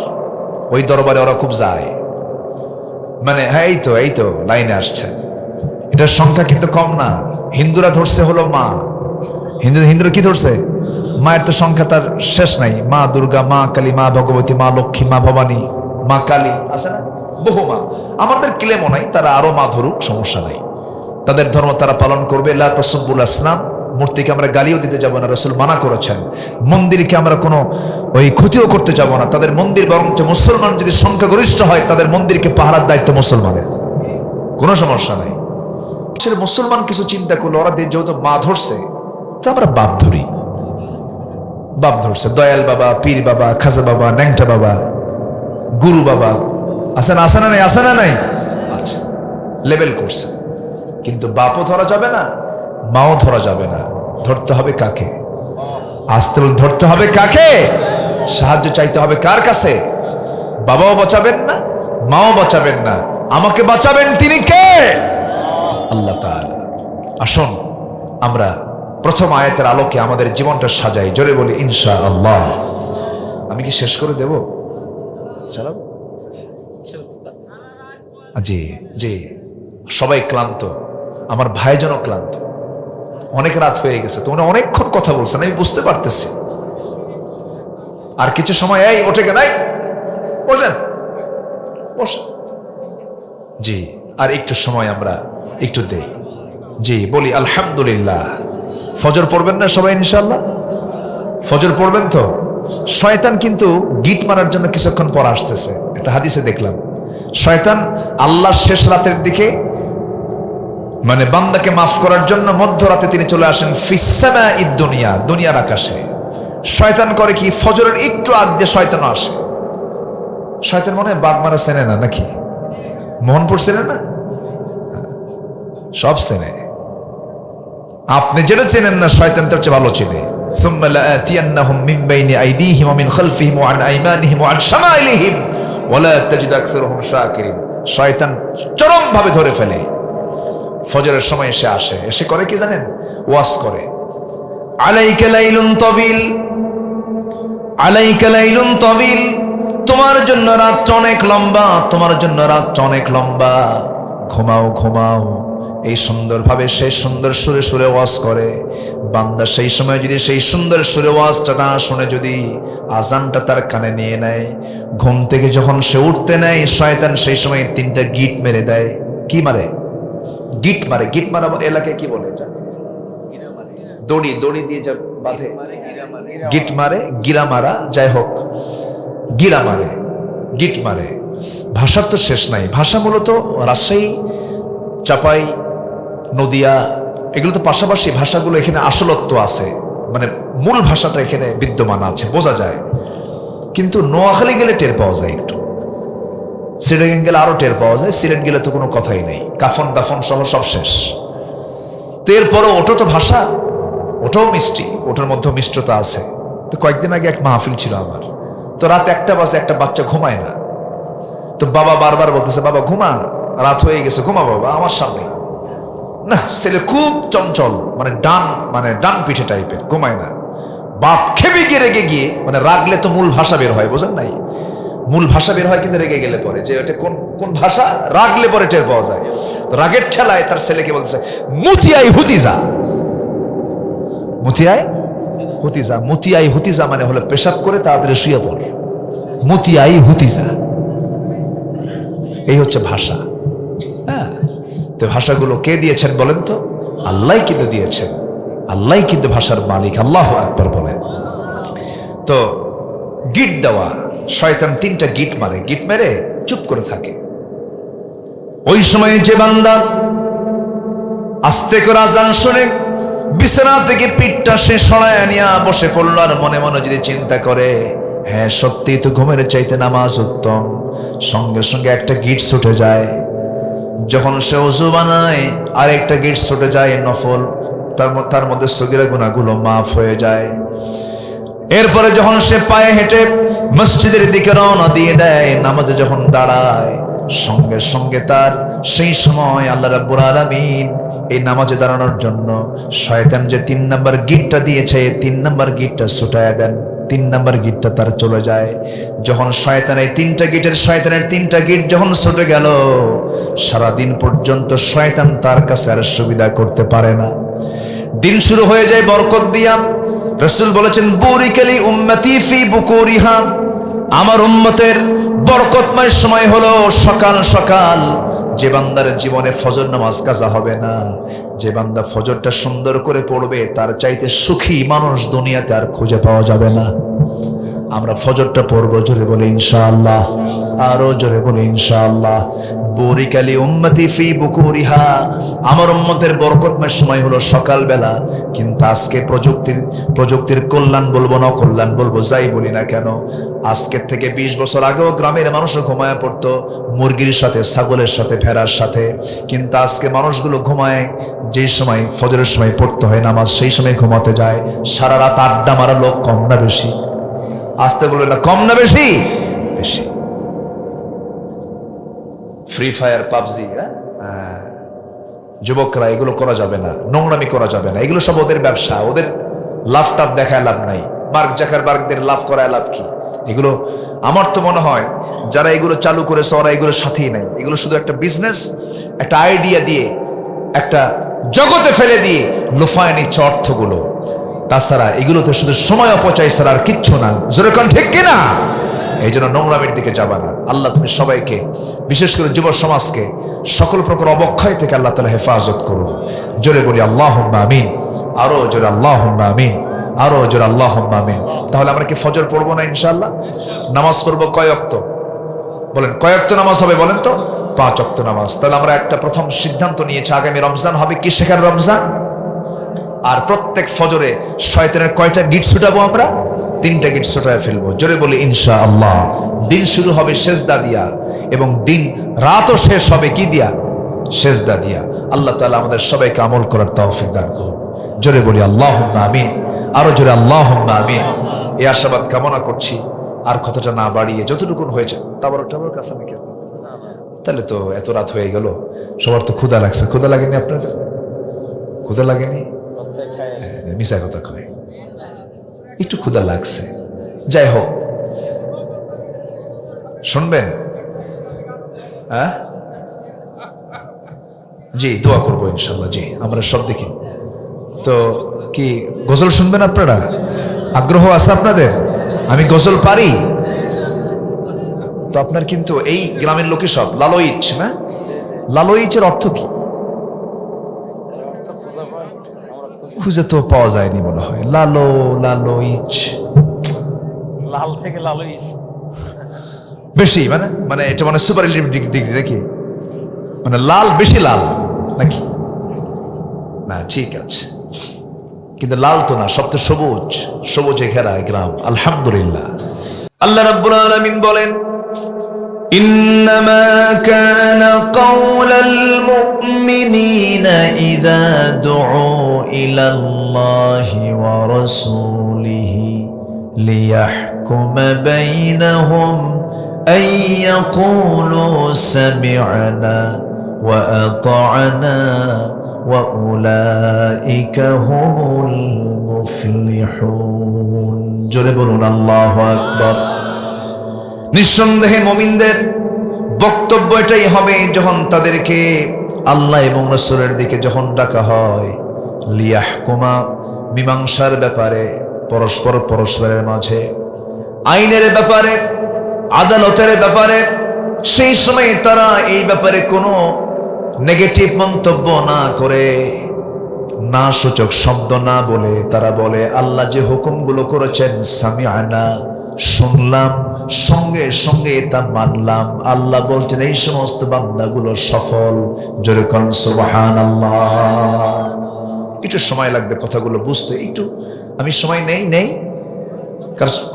ওই দরবারে ওরা খুব যায়। মানে হ্যাঁ, এই তো লাইনে আসছে। এটার সংখ্যা কিন্তু কম না। হিন্দুরা ধরছে হলো মা, হিন্দুরা কি ধরছে? মায়ের তো সংখ্যা তার শেষ নাই। মা দুর্গা, মা কালী, মা ভগবতী, মা লক্ষ্মী, মা ভবানী, মা কালী, আছে না বহু মা। আমাদের ক্লেমও নাই, তারা আরো মা ধরুক, সমস্যা নাই, তাদের ধর্ম তারা পালন করবে। লা তাসুব্বুল আসনাম, মূর্তিকে আমরা গালিও দিতে যাব না, রাসূল মানা করেছেন। মন্দিরকে আমরা কোনো ওই ক্ষতিও করতে যাব না, তাদের মন্দির, বরঞ্চ মুসলমান যদি সংখ্যাগরিষ্ঠ হয় তাদের মন্দিরকে পাহারার দায়িত্ব মুসলমানের, কোনো সমস্যা নাই। মুসলমান কিছু চিন্তা করলো, ওরা যেহেতু মা ধরছে, তা আমরা বাপ ধরি, বাপ ধরছে, দয়াল বাবা, পীর বাবা, খাজা বাবা, ন্যাংটা বাবা, গুরু বাবা, আছে না? আছে না নাই? আছে না নাই? আচ্ছা, লেবেল করছে। কিন্তু বাপও ধরা যাবে না, মাও ধরা যাবে না। ধরতে হবে কাকে? আস্তে বলে ধরতে হবে কাকে? সাহায্য চাইতে হবে কার কাছে? বাবাও বাঁচাবেন না, মাও বাঁচাবেন না, আমাকে বাঁচাবেন তিনি কে? আল্লাহ তাআলা। আসুন আমরা প্রথম আয়াতের আলোকে আমাদের জীবনটা সাজাই, জোরে বলি ইনশাআল্লাহ। আমি কি শেষ করে দেব? চালাবো? জি জি, সবাই ক্লান্ত, আমার ভাইজনও ক্লান্ত, অনেক রাত হয়ে গেছে, তোমরা অনেকক্ষণ কথা বলছেন, আমি বুঝতে পারতেছি। আর কিছু সময়, এই ওঠে কে নাই, বসেন বসেন। জি, আর একটু সময় আমরা একটু দেই। জি, বলি আলহামদুলিল্লাহ। ফজর পড়বেন না সবাই ইনশাআল্লাহ? ফজর পড়বেন তো? শয়তান কিন্তু গিট মারার জন্য কিছুক্ষণ পর আসতেছে, একটা হাদিসে দেখলাম। শয়তান আল্লাহর শেষ রাতের দিকে, মানে বান্দাকে মাফ করার জন্য মধ্যরাতে তিনি চলে আসেন ফিসসামা ইদ দুনিয়া, দুনিয়ার আকাশে। শয়তান করে কি, ফজরের একটু আগ দিয়ে শয়তানও আসে। শয়তান মনে হয় বাগমারা চেনে না নাকি? মোহনপুর চেনে না? সব চেনে। আপনি যেটা চেনেন না শয়তান তার চেয়ে ভালো চেনে। ثم لآتينهم من بين أيديهم ومن خلفهم وعن أيمانهم وعن شمائلهم ولا تجد أكثرهم شاكرين। শয়তান চরম ভাবে ধরে ফেলে। ফজরের সময় এসে আসে, এসে করে কি জানেন? ওয়াজ করে, আলাইকা লাইলুন তাবিল, আলাইকা লাইলুন তাবিল, তোমার জন্য রাত অনেক লম্বা, তোমার জন্য রাত অনেক লম্বা, ঘুমাও ঘুমাও। এই সুন্দরভাবে সেই সুন্দর সুরে সুরে ওয়াজ করে। বান্দা সেই সময় যদি সেই সুন্দর সুরে ওয়াজটা না শুনে, যদি আজানটা তার কানে নিয়ে নেয়, ঘুম থেকে যখন সে উঠতে নেয়, শয়তান সেই সময় 3টা গিট মেরে দেয়। কি মারে? গিট মারে। গিট মারা এলাকায় কি বলে এটা? দড়ি, দড়ি দিয়ে যা বাঁধে, গিট মারে, গিরা মারা, যাই হোক, গিরা মারে, গিট মারে। ভাষার তো শেষ নাই। ভাষা মূলত রাজশাহী, চাপাই, নদিয়া, এগুলো তো পাশাপাশি ভাষাগুলো, এখানে আসলত্ব আছে, মানে মূল ভাষাটা এখানে বিদ্যমান আছে, বোঝা যায়। কিন্তু নোয়াখালী গেলে টের পাওয়া যায় একটু, সিলেট গেলে আরো টের পাওয়া যায়। সিলেট গেলে তো কোনো কথাই নেই, কাফন দাফন সহ সব শেষ। তো এরপরও ওটা তো ভাষা, ওটাও মিষ্টি, ওটার মধ্যে মিষ্টতা আছে। তো কয়েকদিন আগে এক মাহফিল ছিল আমার, তো রাত 1টা বাজে, একটা বাচ্চা ঘুমায় না। তো বাবা বারবার বলতেছে, বাবা ঘুমা, রাত হয়ে গেছে, ঘুমা বাবা আমার সামনে। না, ছেলে খুব চঞ্চল, মানে ডান পিঠে টাইপের, ঘুমায় না। বাপ খেপে গিয়ে রেগে গিয়ে, মানে রাগলে তো মূল ভাষা বের হয়, বোঝেন নাই? মূল ভাষা বের হয় কিন্তু রেগে গেলে পরে, যে এটা কোন ভাষা, রাগলে পরে টের পাওয়া যায়। তো রাগের ঠেলায় তার ছেলেকে বলছে, মুতিয়াই হুতিজা। মুতিয়াই হুতিজা, মুতিয়াই হুতিজা মানে হলো পেশাব করে তাড়াতাড়ি শুয়ে পড়ে, মুতিয়াই হুতিজা। এই হচ্ছে ভাষা। হ্যাঁ, তো ভাষাগুলো কে দিয়েছেন বলেন তো? আল্লাহ কিন্তু দিয়েছেন। আল্লাহ কিন্তু ভাষার মালিক। আল্লাহু আকবার বলেন। তো গিট দেওয়া, শয়তান 3টা গিট মারে, গিট মেরে চুপ করে থাকে। ওই সময় যে বান্দা আস্তে করে আজান শুনে বিছানা থেকে পিঠটা সে সরায় নিয়ে বসে পড়ল, আর মনে মনে যদি চিন্তা করে, হ্যাঁ সত্যি তো ঘুমের চাইতে নামাজ উত্তম, সঙ্গে সঙ্গে একটা গিট ছুটে যায়। যখন সে ওযু বানায়, আর একটা গিট ছুটে যায় নফল, তার মধ্যে সগীরা গুনাহগুলো মাফ হয়ে যায়। এরপরে যখন সে পায়ে হেঁটে মসজিদের দিকে রওনা দিয়ে দেয়, নামাজে যখন দাঁড়ায়, সঙ্গে সঙ্গে তার সেই সময় আল্লাহ রাব্বুল আলামিন এই নামাজে দাঁড়ানোর জন্য শয়তান যে 3 নাম্বার গিটটা দিয়েছে, 3 নাম্বার গিটটা ছুটায় দেন। 3 নাম্বার গিটটা তার চলে যায়। যখন শয়তানের 3টা গিট যখন ছুটে গেল, সারাদিন পর্যন্ত শয়তান তার কাছে আর সুবিধা করতে পারে না। দিন শুরু হয়ে যায় বরকত দিয়া। রাসূল বলেছেন, বুরিকালি উম্মতি ফি বুকুরিহা, আমার উম্মতের বরকতময় সময় হলো সকাল সকাল। যে বান্দার জীবনে ফজর নামাজ কাজা হবে না, যে বান্দা ফজরটা সুন্দর করে পড়বে, তার চাইতে সুখী মানুষ দুনিয়াতে আর খুঁজে পাওয়া যাবে না। আমরা ফজরটা পড়বো, জোরে বলে ইনশাআল্লাহ, আরো জোরে বলে ইনশাআল্লাহ। বুরিকালি উম্মতি ফি বুকুরিহা, আমার উম্মতের বরকতময় সময় হলো সকালবেলা। কিন্তু আজকে প্রযুক্তির কল্যাণ বলবো না কল্যাণ বলবো, যাই বলি না কেন, আজকের থেকে 20 বছর আগেও গ্রামের মানুষও ঘুমায় পড়তো মুরগির সাথে, ছাগলের সাথে, ভেড়ার সাথে। কিন্তু আজকে মানুষগুলো ঘুমায় যে সময় ফজরের সময় পড়তে হয় নামাজ, সেই সময় ঘুমাতে যায়। সারা রাত আড্ডা মারা লোক কম না বেশি? আসতে বলবে না, কম না বেশি? বেশি। ফ্রি ফায়ার, পাবজি, যুবকরা এগুলো করা যাবে না, নোংরামি করা যাবে না, এগুলো সব ওদের ব্যবসা, ওদের লাভ টাভ দেখায় লাভ নাই। মার্ক জাকারবার্গদের লাভ করায় লাভ কি? এগুলো আমার তো মনে হয় যারা এগুলো চালু করেছে ওরা এগুলোর সাথেই নাই। এগুলো শুধু একটা বিজনেস, একটা আইডিয়া দিয়ে, একটা জগতে ফেলে দিয়ে লোফায় নিচ্ছে অর্থগুলো। তাছাড়া এগুলোতে শুধু সময় অপচয় ছাড়া আর কিচ্ছু না। জোরে কোন ঠিক কিনা? এই জন্য নোংরামির দিকে যাবা না। আল্লাহ তুমি সবাইকে, বিশেষ করে যুব সমাজকে সকল প্রকার অবক্ষয় থেকে আল্লাহ তাআলা হেফাজত করুন। জোরে বলি আল্লাহুম্মা আমিন, আরো জোরে আল্লাহুম্মা আমিন, আরো জোরে আল্লাহুম্মা আমিন। তাহলে আমরা কি ফজর পড়বো না ইনশাআল্লাহ? নামাজ পড়বো কয় ওয়াক্ত? বলেন কয় ওয়াক্ত নামাজ হবে বলেন তো? 5 ওয়াক্ত নামাজ। তাহলে আমরা একটা প্রথম সিদ্ধান্ত নিয়েছি, আগামী রমজান হবে কি শেখার রমজান। আর প্রত্যেক ফজরে শয়তানের কয়টা গিট ছুটাবো আমরা? 3টা গিট ছুটায় ফেলবো। জোরে বলি ইনশাআল্লাহ। দিন শুরু হবে সেজদা দিয়া, এবং দিন রাতও শেষ হবে কি দিয়া? সেজদা দিয়া। আল্লাহ তাআলা আমাদের সবাইকে আমল করার তৌফিক দান করুন। জোরে বলি আল্লাহুম্মা আমিন, আরো জোরে আল্লাহুম্মা আমিন। এই আশাবাদ কামনা করছি। আর কথাটা না বাড়িয়ে যতটুকুন হয়েছে, তাবারক কাছে আমি কেন, তাহলে তো এত রাত হয়ে গেল। সবার তো ক্ষুধা লাগছে, ক্ষুধা লাগেনি আপনাদের? ক্ষুধা লাগেনি? মিশা কথা কয়, একটু ক্ষুধা লাগছে। যাই হোক, শুনবেন? হ্যাঁ জি, দোয়া করবো ইনশাল্লাহ। জি, আমরা সব দেখি তো। কি গজল শুনবেন আপনারা? আগ্রহ আছে আপনাদের? আমি গজল পারি তো। আপনার কিন্তু এই গ্রামের লোকে সব লালইচ না? লালইচের অর্থ কি? খুঁজে তো পাওয়া যায়নি মনে হয়। লালইচ, লাল থেকে লালইচ বেশি মানে এটা মানে সুপারলেটিভ ডিগ্রি নাকি? মানে লাল, বেশি লাল নাকি? না ঠিক আছে, কিন্তু লাল তো না, সব তো সবুজ, সবুজে ঘেরা গ্রাম। আলহামদুলিল্লাহ। আল্লাহ রাব্বুল আলামিন বলেন, ইন্নামা কানা কাওলাল মুমিনিনা ইযা দুউ ইলাল্লাহি ওয়া রাসূলিহি লিয়াহকুমা বাইনাহুম আন ইয়াকুলু সামি'না ওয়া আতা'না ওয়া উলাইকা হুমুল মুফলিহুন। জোরে বলুন আল্লাহু আকবার। নিঃসন্দেহে মুমিনদের বক্তব্য এটাই হবে, যখন তাদেরকে আল্লাহ এবং রাসূলের দিকে যখন ডাকা হয়, লিয়াহকুমা, মীমাংসার ব্যাপারে, পরস্পরের মাঝে, আইনের ব্যাপারে, আদালতের ব্যাপারে, সেই সময় তারা এই ব্যাপারে কোনো নেগেটিভ মন্তব্য না করে, না সূচক শব্দ না বলে, তারা বলে আল্লাহ যে হুকুমগুলো করেছেন সামি'না, শুনলাম, সঙ্গে সঙ্গে তা মানলাম। আল্লাহ বলছেন এই সমস্ত বান্দাগুলো সফল। জোরে কোন সুবহানাল্লাহ। একটু সময় লাগবে কথাগুলো বুঝতে, একটু আমি সময় নেই।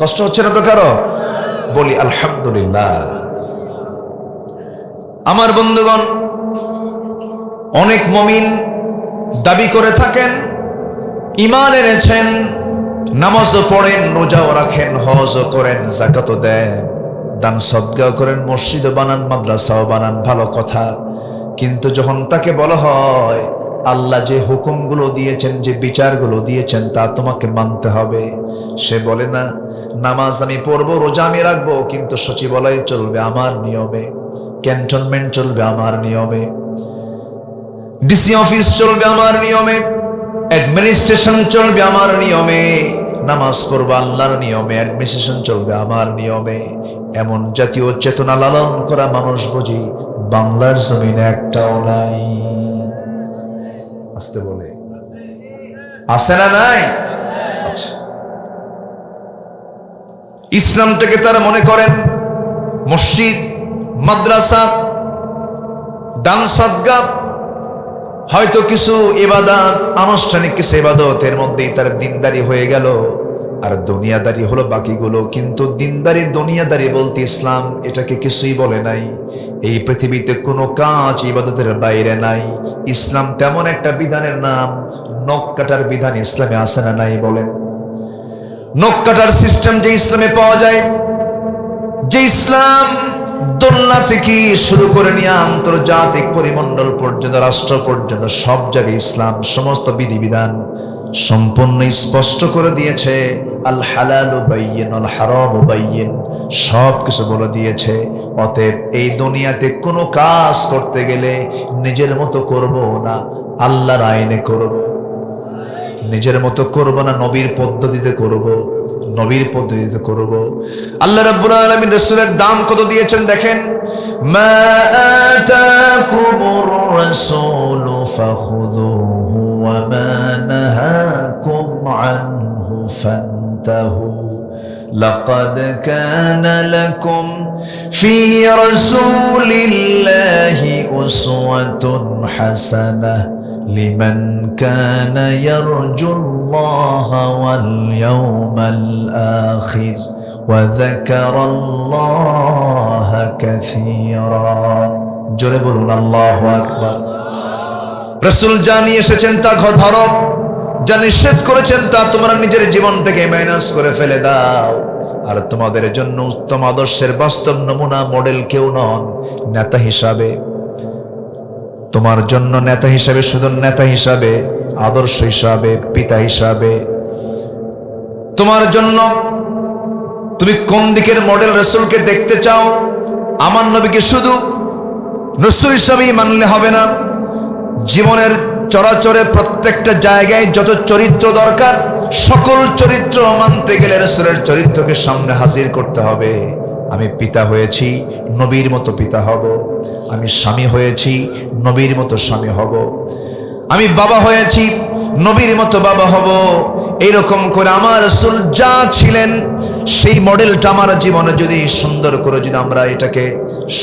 কষ্ট হচ্ছে না তো কারো? বলি আলহামদুলিল্লাহ। আমার বন্ধুগণ, অনেক মুমিন দাবি করে থাকেন, ঈমান এনেছেন, নামাজও পড়েন, রোজাও রাখেন, হজও করেন, যাকাতও দেন, দান সদকাও করেন, মসজিদও বানান, মাদ্রাসাও বানান, ভালো কথা। কিন্তু যখন তাকে বলা হয় আল্লাহ যে হুকুমগুলো দিয়েছেন, যে বিচারগুলো দিয়েছেন তা তোমাকে মানতে হবে, সে বলে না নামাজ আমি পড়বো, রোজা আমি রাখবো, কিন্তু সচিবালয় চলবে আমার নিয়মে, ক্যান্টনমেন্ট চলবে আমার নিয়মে, ডিসি অফিস চলবে আমার নিয়মে, অ্যাডমিনিস্ট্রেশন চলবে আমার নিয়মে, নামাজ পড়বো আল্লাহর নিয়মে, অ্যাডমিনিস্ট্রেশন চলবে আমার নিয়মে। এমন জাতীয় চেতনা লালন করা মানুষ বুঝি বাংলার জমিনে একটাও নাই। আসতে বলে আছে না নাই? আচ্ছা, ইসলামটাকে তারা মনে করেন মসজিদ, মাদ্রাসা, দান সাদকা, হয়তো কিছু ইবাদত, আনুষ্ঠানিক কিছু ইবাদতের মধ্যেই তারা দিনদারি হয়ে গেল, আর দুনিয়াদারি হলো বাকিগুলো। কিন্তু দিনদারি দুনিয়াদারি বলতে ইসলাম এটাকে কিছুই বলে নাই। এই পৃথিবীতে কোনো কাজ ইবাদতের বাইরে নাই। ইসলাম তেমন একটা বিধানের নাম, নখ কাটার বিধান ইসলামে আছে না নাই বলেন? নখ কাটার সিস্টেম যে ইসলামে পাওয়া যায়, যে ইসলাম দোলনা থেকে শুরু করে নিয়ে আন্তর্জাতিক পরিমণ্ডল পর্যন্ত, রাষ্ট্র পর্যন্ত সব জায়গায় ইসলাম সমস্ত বিধিবিধান সম্পূর্ণ স্পষ্ট করে দিয়েছে। আল হালালু বাইয়িন আল হারামু বাইয়িন, সব কিছু বলে দিয়েছে। অতএব এই দুনিয়াতে কোনো কাজ করতে গেলে নিজের মতো করব না, আল্লাহর আইনে করব। নিজের মতো করব না, নবীর পদ্ধতিতে করব, নবীর পদ্ধতিতে করব। আল্লাহ রাব্বুল আলামিন রাসূলের দাম কত দিয়েছেন দেখেন। মা আতাকুমুর রাসূলু ফাখুযুহু ওয়া মা নাহাকুম আনহু ফান্তাহু লাকাদ কানা লাকুম ফি রাসূলিল্লাহি উসওয়াতুন হাসানাহ লিমান কানা ইয়ারজুল্লাহা ওয়াল ইয়াওমাল আখির ওয়া যাকারাল্লাহা কাসীরা। জোরে বলুন আল্লাহু আকবার। রাসূল যা নিয়ে এসেছেন তা ধরো, যা নিষেধ করেছেন তা তোমরা নিজের জীবন থেকে মাইনাস করে ফেলে দাও। আর তোমাদের জন্য উত্তম আদর্শের বাস্তব নমুনা মডেল কেউ নন নেতা হিসাবে। তোমার জন্য নেতা হিসাবে, শুধু নেতা হিসাবে, আদর্শ হিসাবে, পিতা হিসাবে, তোমার জন্য তুমি কোন দিকের মডেল রাসূলকে দেখতে চাও? আমার নবীকে শুধু রাসূল হিসাবেই মানলে হবে না। জীবনের চরাচরে প্রত্যেকটা জায়গায় যত চরিত্র দরকার, সকল চরিত্র মানতে গেলে রাসূলের চরিত্রকে সামনে হাজির করতে হবে। আমি পিতা হয়েছি, নবীর মতো পিতা হব। আমি স্বামী হয়েছি, নবীর মতো স্বামী হব। আমি বাবা হয়েছি, নবীর মতো বাবা হব। এইরকম করে আমার রাসূল যা ছিলেন সেই মডেলটা আমার জীবনে যদি সুন্দর করে, যদি আমরা এটাকে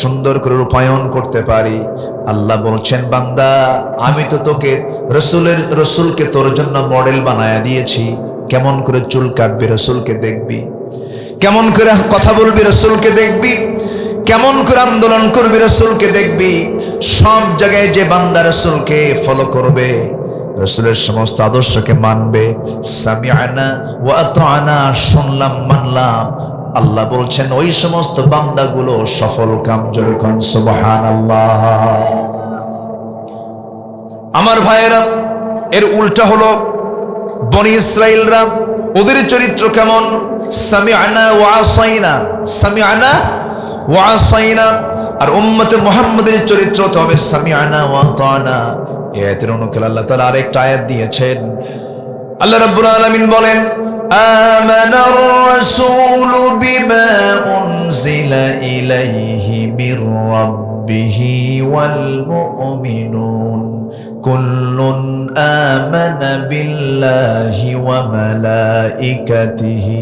সুন্দর করে রূপায়ণ করতে পারি, আল্লাহ বলছেন বান্দা আমি তো তোকে রসুলকে তোর জন্য মডেল বানায়া দিয়েছি। কেমন করে চুল কাটবি রসুলকে দেখবি, কেমন করে কথা বলবি রসুলকে দেখবি, কেমন করে আন্দোলন করবি রসুলকে দেখবি। সব জায়গায় যে বান্দা রসুলকে ফলো করবে, রসুলের সমস্ত আদর্শকে মানবে, সামিআনা ওয়া আতা'না, শুনলাম মানলাম, আল্লাহ বলছেন ওই সমস্ত বান্দাগুলো সফল কাম। জোরে কোন সুবহানাল্লাহ। আমার ভাইয়েরা, এর উল্টা হলো বনি ইসরাইলরা, ওদের চরিত্র কেমন? সামিআনা ওয়া আসাইনা, সামিআনা ওয়া আসাইনা। আর উম্মতে মুহাম্মাদের চরিত্র তো হবে সামিআনা ওয়া আতা'না। এই আয়াতের অনুকূলে আল্লাহ তাআলা আরেকটা আয়াত দিয়েছেন। আল্লাহ রাব্বুল আলামিন বলেন, আমানার রাসূলু বিমা উনজিলা ইলাইহি মির রাব্বিহি ওয়াল মুমিনুন কুল্লুন আমানা বিল্লাহি ওয়া মালাইকাতিহি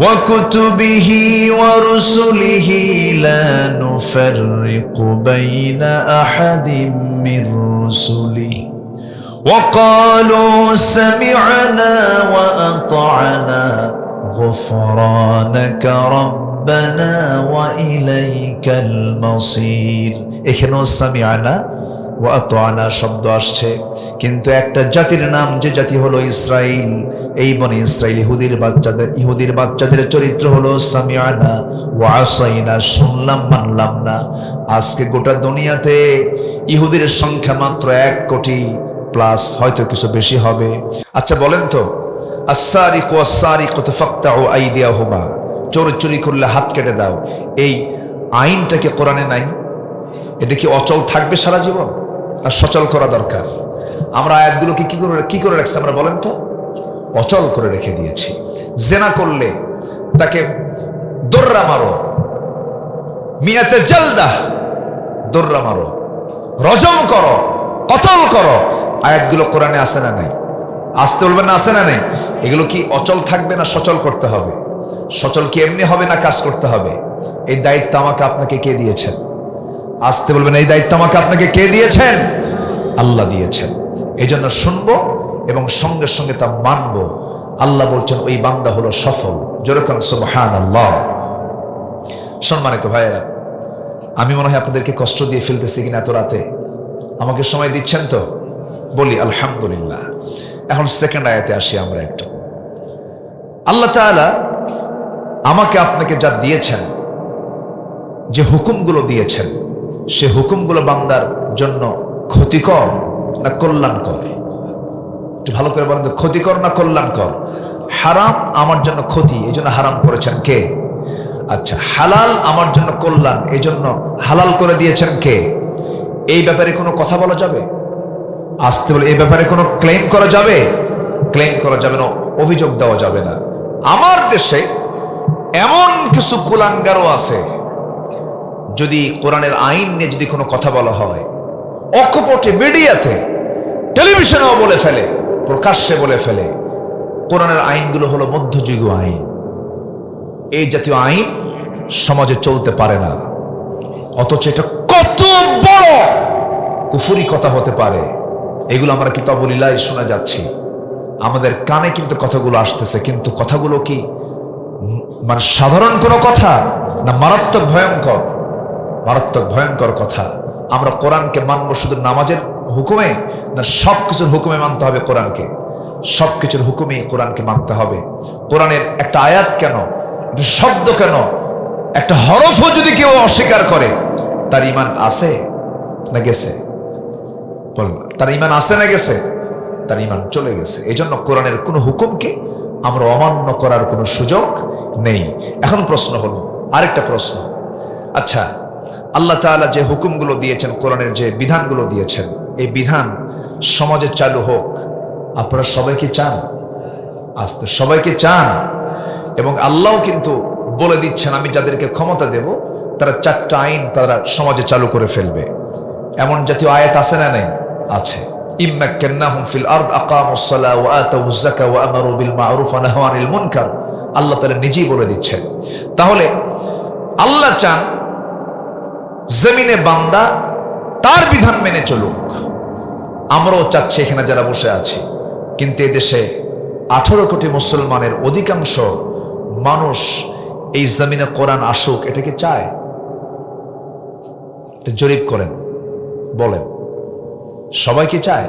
ওয়া কুতুবিহি ওয়া রুসুলিহি লা নুফাররিকু বাইনা আহাদিম মির রুসুলিহি وقالوا سمعنا وأطعنا غفرانك ربنا وإليك المصير। এখানেও সামিআনা ওয়া আতা'না শব্দ আসছে, কিন্তু একটা জাতির নাম, যে জাতি হলো ইসরাইল। এই বনি ইসরাইল ইহুদির বাচ্চাদের চরিত্র হলো সামিআনা ওয়া আসাইনা, শুনলাম মানলাম না। আজকে গোটা দুনিয়াতে ইহুদির সংখ্যা মাত্র 1 কোটি প্লাস, হয়তো কিছু বেশি হবে। আচ্ছা বলেন তো, আস-সারিকু ওয়াস-সারিকাতু ফাকতাউ আইদিয়াহুমা, চোর চুরি করলে হাত কেটে দাও, এই আইনটা কি কোরআনে নাই? এটা কি অচল থাকবে সারা জীবন? আর সচল করা দরকার। আমরা আয়াতগুলোকে কি করে রাখছি আমরা বলেন তো? অচল করে রেখে দিয়েছি। জেনা করলে তাকে দর্রা মারো, মিয়াতে জালদা, দর্রা মারো, রজম করো, কতল করো। আয়াতগুলো কোরআনে আছে না নাই? আসতে বলবেন না, আছে না নাই? এগুলো কি অচল থাকবে না সচল করতে হবে? সচল কি এমনি হবে না কাজ করতে হবে? এই দায়িত্ব আমাকে আপনাকে কে দিয়েছেন? আসতে বলবেন, এই দায়িত্ব আমাকে আপনাকে কে দিয়েছেন? আল্লাহ দিয়েছেন। এই জন্য শুনবো এবং সঙ্গে সঙ্গে তা মানবো। আল্লাহ বলছেন ওই বান্দা হলো সফল। যেরকম সুবহানাল্লাহ। সম্মানিত ভাইয়েরা, আমি মনে হয় আপনাদেরকে কষ্ট দিয়ে ফেলতেছি কিনা এত রাতে? আমাকে সময় দিচ্ছেন তো? বলি আলহামদুলিল্লাহ। এখন সেকেন্ড আয়াতে আসি আমরা একটু। আল্লাহ তাআলা আমাকে আপনাকে যা দিয়েছেন, যে হুকুমগুলো দিয়েছেন, সে হুকুমগুলো বান্দার জন্য ক্ষতিকর না কল্যাণকর? একটু ভালো করে বলেন তো, ক্ষতিকর না কল্যাণকর? হারাম আমার জন্য ক্ষতি, এই জন্য হারাম করেছেন কে? আচ্ছা, হালাল আমার জন্য কল্যাণ, এই জন্য হালাল করে দিয়েছেন কে? এই ব্যাপারে কোনো কথা বলা যাবে? আসতে বলে এই ব্যাপারে কোনো ক্লেম করা যাবে? ক্লেম করা যাবে না, অভিযোগ দেওয়া যাবে না। আমার দেশে এমন কিছু কুলাঙ্গারও আছে, যদি কোরআনের আইন নিয়ে যদি কোনো কথা বলা হয়, অকপটে মিডিয়াতে টেলিভিশনেও বলে ফেলে, প্রকাশ্যে বলে ফেলে কোরআনের আইনগুলো হলো মধ্যযুগীয় আইন। এই জাতীয় আইন সমাজে চলতে পারে না। অথচ এটা কত বড় কুফরি কথা হতে পারে, এগুলো আমরা কিতাবুলিল্লাহ শোনা যাচ্ছি, আমাদের কানে কিন্তু কথাগুলো আসতেছে, কিন্তু কথাগুলো কি মানে সাধারণ কোনো কথা না মারাত্মক ভয়ঙ্কর? মারাত্মক ভয়ঙ্কর কথা। আমরা কোরআনকে মানবো শুধু নামাজের হুকুমে, না সব কিছুর হুকুমে মানতে হবে কোরআনকে? সব কিছুর হুকুমে কোরআনকে মানতে হবে। কোরআনের একটা আয়াত কেন, একটা শব্দ কেন, একটা হরফও যদি কেউ অস্বীকার করে, তার ঈমান আছে না গেছে? বল, তার ঈমান আছে না গেছে? তার ঈমান চলে গেছে। এই জন্য কোরআনের কোনো হুকুমকে আমরা অমান্য করার কোনো সুযোগ নেই। এখন প্রশ্ন হলো, আরেকটা প্রশ্ন, আচ্ছা আল্লাহ তাআলা যে হুকুমগুলো দিয়েছেন, কোরআনের যে বিধানগুলো দিয়েছেন, এই বিধান সমাজে চালু হোক, আপনারা সবাইকে চান? আস্তে সবাইকে চান। এবং আল্লাহও কিন্তু বলে দিচ্ছেন, আমি যাদেরকে ক্ষমতা দেব তারা 4টা আইন তারা সমাজে চালু করে ফেলবে। এমন জাতীয় আয়াত আছে না নেই? আছে। ইম্মাক্কান্নাহুম ফিল আরদ আকামুস সালাহ ওয়া আতাউয যাকাত ওয়া আমারু বিল মা'রুফ ওয়া নাহাউ আনিল মুনকার। আল্লাহ তাআলা নিজেই বলে দিচ্ছেন। তাহলে আল্লাহ চান জমিনে বান্দা তার বিধান মেনে চলুক। আমরাও চাচ্ছি এখানে যারা বসে আছি, কিন্তু এদেশে 18 কোটি মুসলমানের অধিকাংশ মানুষ এই জমিনে কোরআন আসুক, এটা কি চায়? জরিপ করেন, বলেন সবাই কি চায়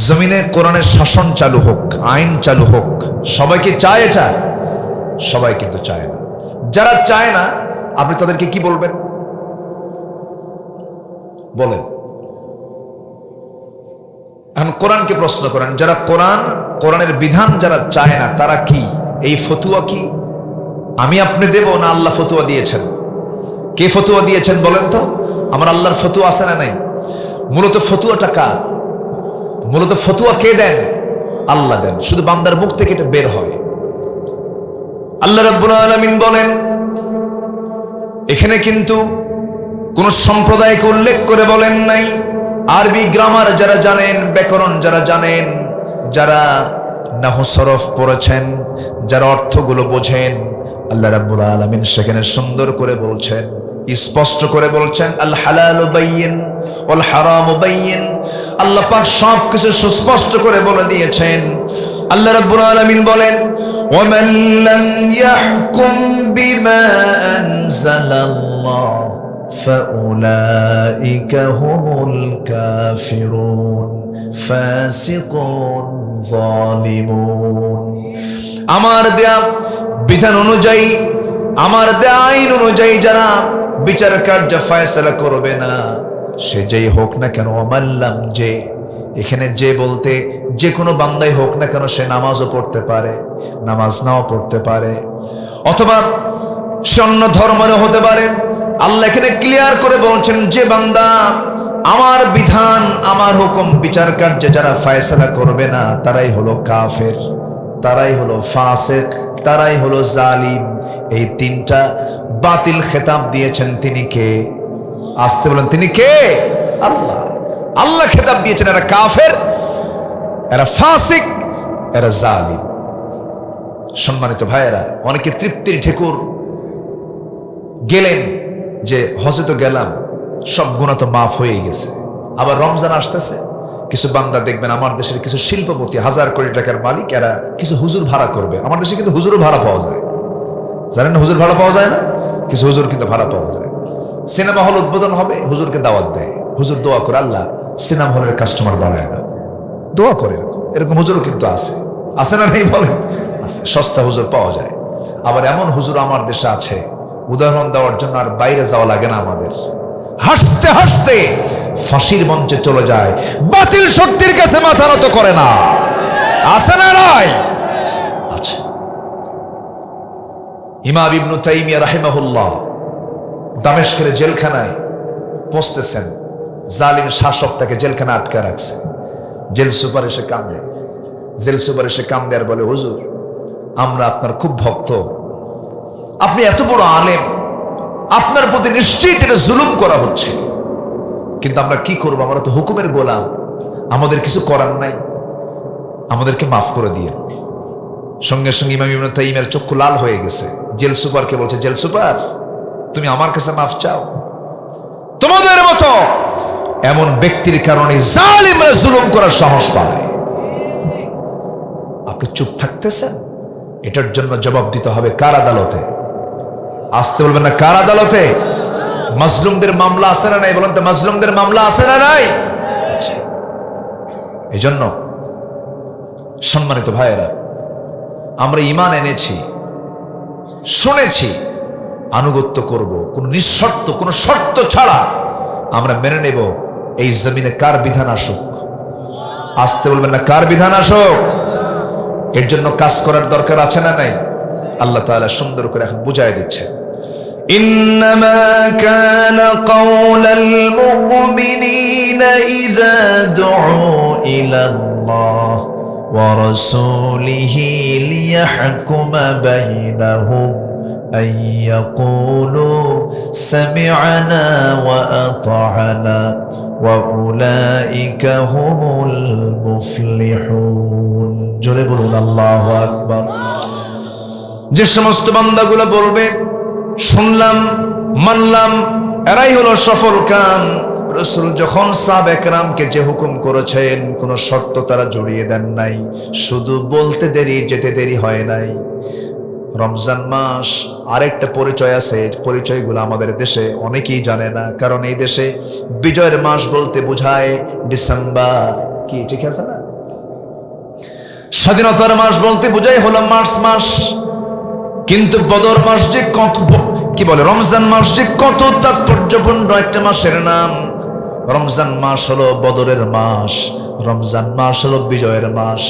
জমিনে কোরআনের শাসন চালু হোক, আইন চালু হোক? সবাই কি চায় এটা? সবাই কিন্তু চায় না। যারা চায় না আপনি তাদেরকে কি বলবেন? বলেন। এখন কোরআনকে প্রশ্ন করেন, যারা কোরআনের বিধান যারা চায় না, তারা কি? এই ফতুয়া কি আমি আপনি দেব, না আল্লাহ ফতুয়া দিয়েছেন? কে ফতুয়া দিয়েছেন বলেন তো? আমার আল্লাহর ফতুয়া আছে না নাই? মূলত ফতুয়াটা কার? মূলত ফতুয়া কে দেন? আল্লাহ দেন। শুধু বান্দার মুখ থেকে এটা বের হয়। আল্লাহ রাব্বুল আলামিন বলেন, এখানে কিন্তু কোন সম্প্রদায়কে উল্লেখ করে বলেন নাই। আরবি গ্রামার যারা জানেন, ব্যাকরণ যারা জানেন, যারা নাহু সরফ পড়েছেন, যারা অর্থগুলো বোঝেন, আল্লাহ রাব্বুল আলামিন সেখানে সুন্দর করে বলছেন, স্পষ্ট করে বলছেন, আল হালালু বাইয়িন ওয়াল হারামু বাইয়িন। আল্লাহ পাক সব কিছু সুস্পষ্ট করে বলে দিয়েছেন। আল্লাহ রাব্বুল আলামিন বলেন, ওয়া মান লাম ইয়াহকুম বিমা আনজালাল্লাহ ফাউলাইকা হুমুল কাফিরুন ফাসিকুন যালিমুন। আমার দেয়া বিধান অনুযায়ী, আমার দেয়া আইন অনুযায়ী যারা বিচার কার্য ফয়সালা করবে না, সে যেই হোক না কেন, আমাল্লাম যে, এখানে যে বলতে যে কোনো বান্দাই হোক না কেন, সে নামাজও পড়তে পারে, নামাজ নাও পড়তে পারে, অথবা সে অন্য ধর্মেরও হতে পারে। আল্লাহ এখানে ক্লিয়ার করে বলছেন, যে বান্দা আমার বিধান, আমার হুকুম বিচার কার্যে যারা ফয়সালা করবে না, তারাই হলো কাফের, তারাই হলো ফাসিক, তারাই হলো জালিম। এই 3টা বাতিল খেতাব দিয়েছেন তিনি কে? আসতে বলেন, তিনি কে? আল্লাহ। আল্লাহ খেতাব দিয়েছেন, এরা কাফের, এরা ফাসিক, এরা জালিম। সম্মানিত ভাইয়েরা, অনেকে তৃপ্তির ঠেকুর গেলেন যে হজে তো গেলাম, সব গুনাহ তো মাফ হয়ে গেছে। আবার রমজান আসতেছে, কিছু বান্দা দেখবেন আমার দেশের কিছু শিল্পপতি, হাজার কোটি টাকার মালিক, এরা কিছু হুজুর ভাড়া করবে। আমার দেশে কিন্তু হুজুরও ভাড়া পাওয়া যায়, জানেন না? হুজুর ভাড়া পাওয়া যায় না, কিছু হুজুর কিন্তু ভাড়া পাওয়া যায়। সিনেমা হল উদ্বোধন হবে, হুজুরকে দাওয়াত দেয়, হুজুর দোয়া করে আল্লাহ সিনেমা হলের কাস্টমার বাড়ায় না, দোয়া করে। এরকম হুজুরও কিন্তু আছে না নেই বলেন? আছে, সস্তা হুজুর পাওয়া যায়। আবার এমন হুজুর আমার দেশে আছে, উদাহরণ দেওয়ার জন্য আর বাইরে যাওয়া লাগে না আমাদের, হাসতে হাসতে ফাঁসির মঞ্চে চলে যায়, বাতিল শক্তির কাছে মাথা নত করে না। আছে না নাই? আচ্ছা, ইমাম ইবনে তাইমিয়া রাহিমাহুল্লাহ দামেস্কের জেলখানায় পৌঁছতেছেন, জালিম শাসক তাকে জেলখানা আটকে রাখছে। জেল সুপার এসে কান্দে, জেল সুপার এসে কান্দে আর বলে, হুজুর আমরা আপনার খুব ভক্ত, আপনি এত বড় আলেম, আপনার প্রতি নিশ্চিত এটা জুলুম করা হচ্ছে, কিন্তু আমরা কি করবো, আমরা তো হুকুমের গোলাম, আমাদের কিছু করার নাই, আমাদেরকে মাফ করে দিয়ে। সঙ্গে সঙ্গে ইমাম ইবনে তাইমিয়ার চক্ষু লাল হয়ে গেছে। জেল সুপারকে বলছে, জেল সুপার তুমি আমার কাছে মাফ চাও? তোমাদের মতো এমন ব্যক্তির কারণে জালিমরা জুলুম করার সাহস পায়। আপনি চুপ থাকতেছেন, এটার জন্য জবাব দিতে হবে কার আদালতে? আসতে বলবেন না কার আদালতে? মাজলুমদের মামলা আছে না নাই? বলেন তো, মাজলুমদের মামলা আছে না নাই? এই জন্য সম্মানিত ভাইয়েরা, আমরা ঈমান এনেছি, শুনেছি, আনুগত্য করব, কোন নিঃশর্ত, কোন শর্ত ছাড়া আমরা মেনে নেব এই জমিনে কার বিধান আসুক। আসতে বলবেন না কার বিধান আসুক। এর জন্য কাজ করার দরকার আছে না নাই? আল্লাহ তাআলা সুন্দর করে এখন বুঝায় দিচ্ছে, ইন্নামা কানা কাওলাল মুমিনিনা ইযা দুউ ইলাল্লাহ ওয়া রাসূলিহি লিয়াহকুমা বাইনাহুম আন ইয়াকুলু সামি'না ওয়া আতা'না ওয়া উলাইকা হুমুল মুফলিহুন। জোরে বলুন আল্লাহু আকবার। যে সমস্ত বান্দাগুলো বলবে শুনলাম মানলাম, এরাই হলো সফল কাম। রাসূল যখন সাহাবা একরামকে যে হুকুম করেছেন, কোনো শর্ত তারা জড়িয়ে দেন নাই, শুধু বলতে দেরি, যেতে দেরি হয় নাই। রমজান মাস আরেকটা পরিচয় আছে, পরিচয়গুলো আমাদের দেশে অনেকেই জানে না, কারণ এই দেশে বিজয়ের মাস বলতে বোঝায় ডিসেম্বর, কি ঠিক আছে না? স্বাধীনতার মাস বলতে বোঝায় হলো মার্চ মাস, কিন্তু বদর মাস যে কত, কি বলে, রমজান মাস যে কত তাৎপর্যপূর্ণ একটা মাসের নাম। রমজান মাস হলো বদরের মাস, রমজান মাস হলো বিজয়ের মাস।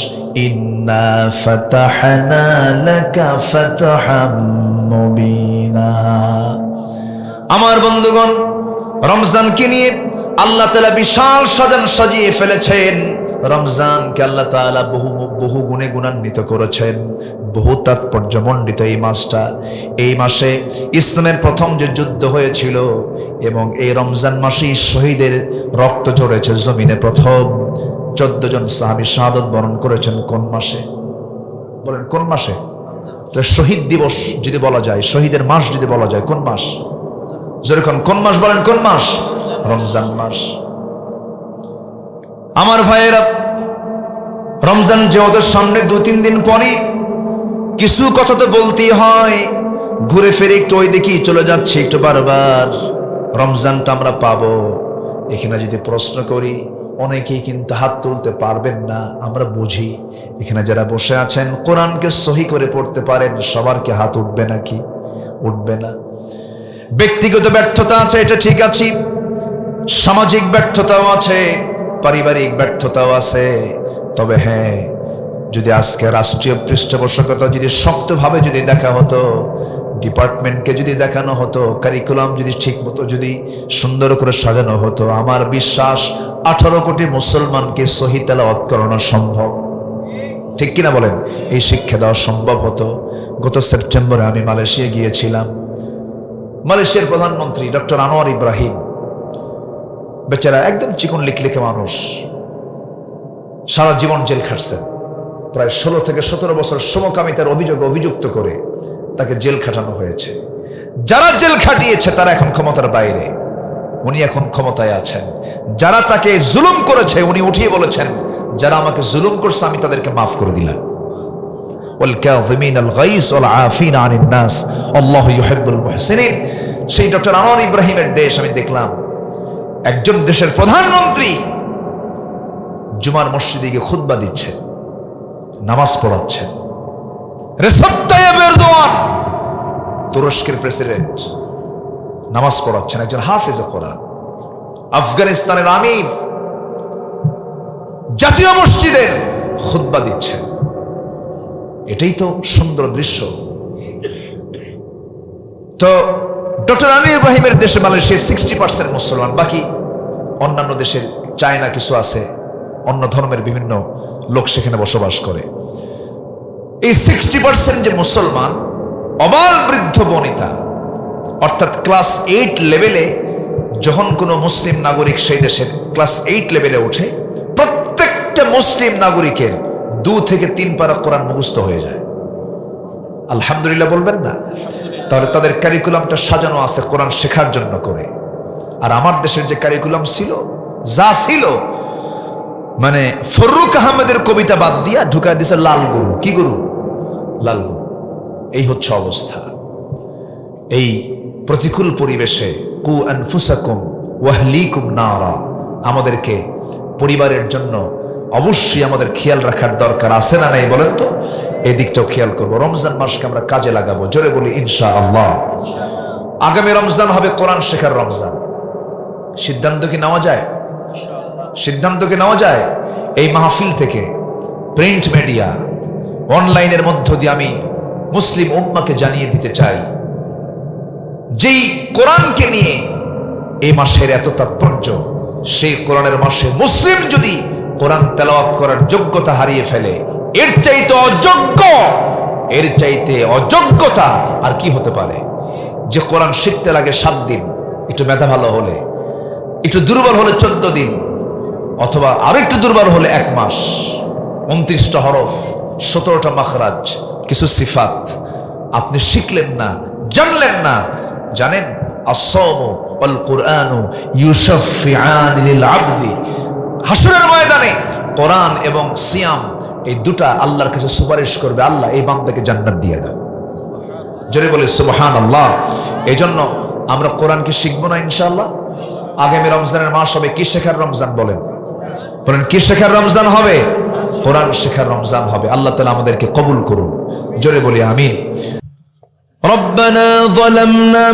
ইন্না ফাতাহনা লাকা ফাতহাম মুবিনা। আমার বন্ধুগণ, রমজানকে নিয়ে আল্লাহ তাআলা বিশাল সাজিয়ে ফেলেছেন। রমজানকে আল্লাহ তাআলা বহু গুণে গুণান্বিত করেছেন, বহু তাৎপর্যমণ্ডিত এই মাসটা। এই মাসে ইসলামের প্রথম যে যুদ্ধ হয়েছিল, এবং এই রমজান মাসেই শহীদের রক্ত ঝরেছে জমিনে। প্রথম 14 জন সাহাবী শাহাদাত বরণ করেছেন কোন মাসে? বলেন কোন মাসে? শহীদ দিবস যদি বলা যায়, শহীদের মাস যদি বলা যায়, কোন মাস? যেরকম কোন মাস বলেন, কোন মাস? রমজান মাস। আমার ভাইয়েরা, রমজান যে ওদের সামনে 2-3 দিন পরই কিছু কথা তো বলতেই হয়। ঘুরে ফিরে একটু ওই দিকেই চলে যাচ্ছে, একটু বারবার। রমজানটা আমরা পাবো, এখানে যদি প্রশ্ন করি, অনেকেই কিন্তু হাত তুলতে পারবেন না, আমরা বুঝি। এখানে যারা বসে আছেন কোরআনকে সহি করে পড়তে পারেন, সবার কি হাত উঠবে নাকি? উঠবে না। ব্যক্তিগত ব্যর্থতা আছে, এটা ঠিক আছে, সামাজিক ব্যর্থতাও আছে, পারিবারিক ব্যর্থতাও আছে। তবে হ্যাঁ, যদি আজকে রাষ্ট্রীয় পৃষ্ঠপোষকতা যদি শক্তভাবে যদি দেখা হতো, ডিপার্টমেন্টকে যদি দেখানো হতো, কারিকুলাম যদি ঠিক মতো যদি সুন্দর করে সাজানো হতো, আমার বিশ্বাস 18 কোটি মুসলমানকে সহি তেলাওয়াত করানো সম্ভব। ঠিক কিনা বলেন? এই শিক্ষা দেওয়া সম্ভব হতো। গত সেপ্টেম্বরে আমি মালয়েশিয়া গিয়েছিলাম। মালয়েশিয়ার প্রধানমন্ত্রী ডক্টর আনোয়ার ইব্রাহিম, বেচারা একদম চিকন লিকলিকে মানুষ, সারা জীবন জেল খাটছেন। প্রায় 16 থেকে 17 বছর সমকামিতার অভিযোগে অভিযুক্ত করে তাকে জেল খাটানো হয়েছে। যারা জেল খাটিয়েছে তারা এখন ক্ষমতার বাইরে, উনি এখন ক্ষমতায় আছেন। যারা তাকে জুলুম করেছে উনি উঠিয়ে বলেছেন, যারা আমাকে জুলুম করছে আমি তাদেরকে মাফ করে দিলাম। সেই ডক্টর আনোয়ার ইব্রাহিমের দেশ আমি দেখলাম, একজন দেশের প্রধানমন্ত্রী জুমার মসজিদে গিয়ে খুতবা দিচ্ছে, নামাজ পড়াচ্ছে। রেসেপ তাইয়েব এরদোয়ান তুরস্কের প্রেসিডেন্ট নামাজ পড়াচ্ছেন, একজন হাফেজে কোরআন। আফগানিস্তানের আমির জাতীয় মসজিদের খুতবা দিচ্ছেন। এটাই তো সুন্দর দৃশ্য। তো ডক্টর আনোয়ার ইব্রাহিমের দেশে মালয়েশিয়া 60% মুসলমান, বাকি অন্যান্য দেশের চায়না কিছু আছে, অন্য ধর্মের বিভিন্ন লোক সেখানে বসবাস করে। এই 60% যে মুসলমান, অবাল বৃদ্ধ বনিতা, অর্থাৎ ক্লাস 8 লেভেলে যখন কোনো মুসলিম নাগরিক সেই দেশের ক্লাস 8 লেভেলে ওঠে, প্রত্যেকটা মুসলিম নাগরিকের 2 থেকে 3 পারা কোরআন মুখস্থ হয়ে যায়। আলহামদুলিল্লাহ বলবেন না? তাহলে তাদের কারিকুলামটা সাজানো আছে কোরআন শেখার জন্য করে। আর আমার দেশের যে কারিকুলাম ছিল, যা ছিল, মানে ফররুখ আহমেদের কবিতা বাদ দিয়া ঢুকায় দিছে লাল গুরু। কি গুরু? লাল গুরু। এই হচ্ছে অবস্থা। এই প্রতিকূল পরিবেশে কু আনফুসাকুম ওয়াহলিকুম নারা, আমাদেরকে পরিবারের জন্য অবশ্যই আমাদের খেয়াল রাখার দরকার আছে না নাই বলেন তো? এই দিকটাও খেয়াল করবো। রমজান মাসকে আমরা কাজে লাগাবো, জোরে বলি ইনশাআল্লাহ। আগামী রমজান হবে কোরআন শেখার রমজান। সিদ্ধান্ত কি নেওয়া যায়? সিদ্ধান্ত কি নেওয়া যায়? এই মাহফিল থেকে, প্রিন্ট মিডিয়া, অনলাইনের মধ্য দিয়ে আমি মুসলিম উম্মাকে জানিয়ে দিতে চাই, যেই কোরআনকে নিয়ে এই মাসের এত তাৎপর্য, সেই কোরআনের মাসে মুসলিম যদি কোরআন তেলাওয়াত করার যোগ্যতা হারিয়ে ফেলে, এর চাইতে অযোগ্য, এর চাইতে অযোগ্যতা আর কি হতে পারে? যে কোরআন শিখতে লাগে 7 দিন, একটু মেধা ভালো হলে, একটু দুর্বল হলে 14 দিন, অথবা আরো একটু দুর্বল হলে 1 মাস, 29টা হরফ, 17টা মাখরাজ, কিছু সিফাত আপনি শিখলেন না, জানলেন না। জানেন, আস-সাওমু ওয়াল কুরআনু ইউশাফিআন লিল আবদি, হাসরের ময়দানে কোরআন এবং সিয়াম এই দুটা আল্লাহর কাছে সুপারিশ করবে, আল্লাহ এই বান্দাকে জান্নাত দিয়ে দাও। জোরে বলে সুবহানাল্লাহ। এই জন্য আমরা কোরআনকে শিখবো না ইনশাআল্লাহ? আগামী রমজানের মাস হবে কি শেখার রমজান? বলেন বলেন, কি শেখার রমজান হবে? কোরআন শেখার রমজান হবে। আল্লাহ তাআলা আমাদেরকে কবুল করুন, জোরে বলি আমিন। রব্বানা যালামনা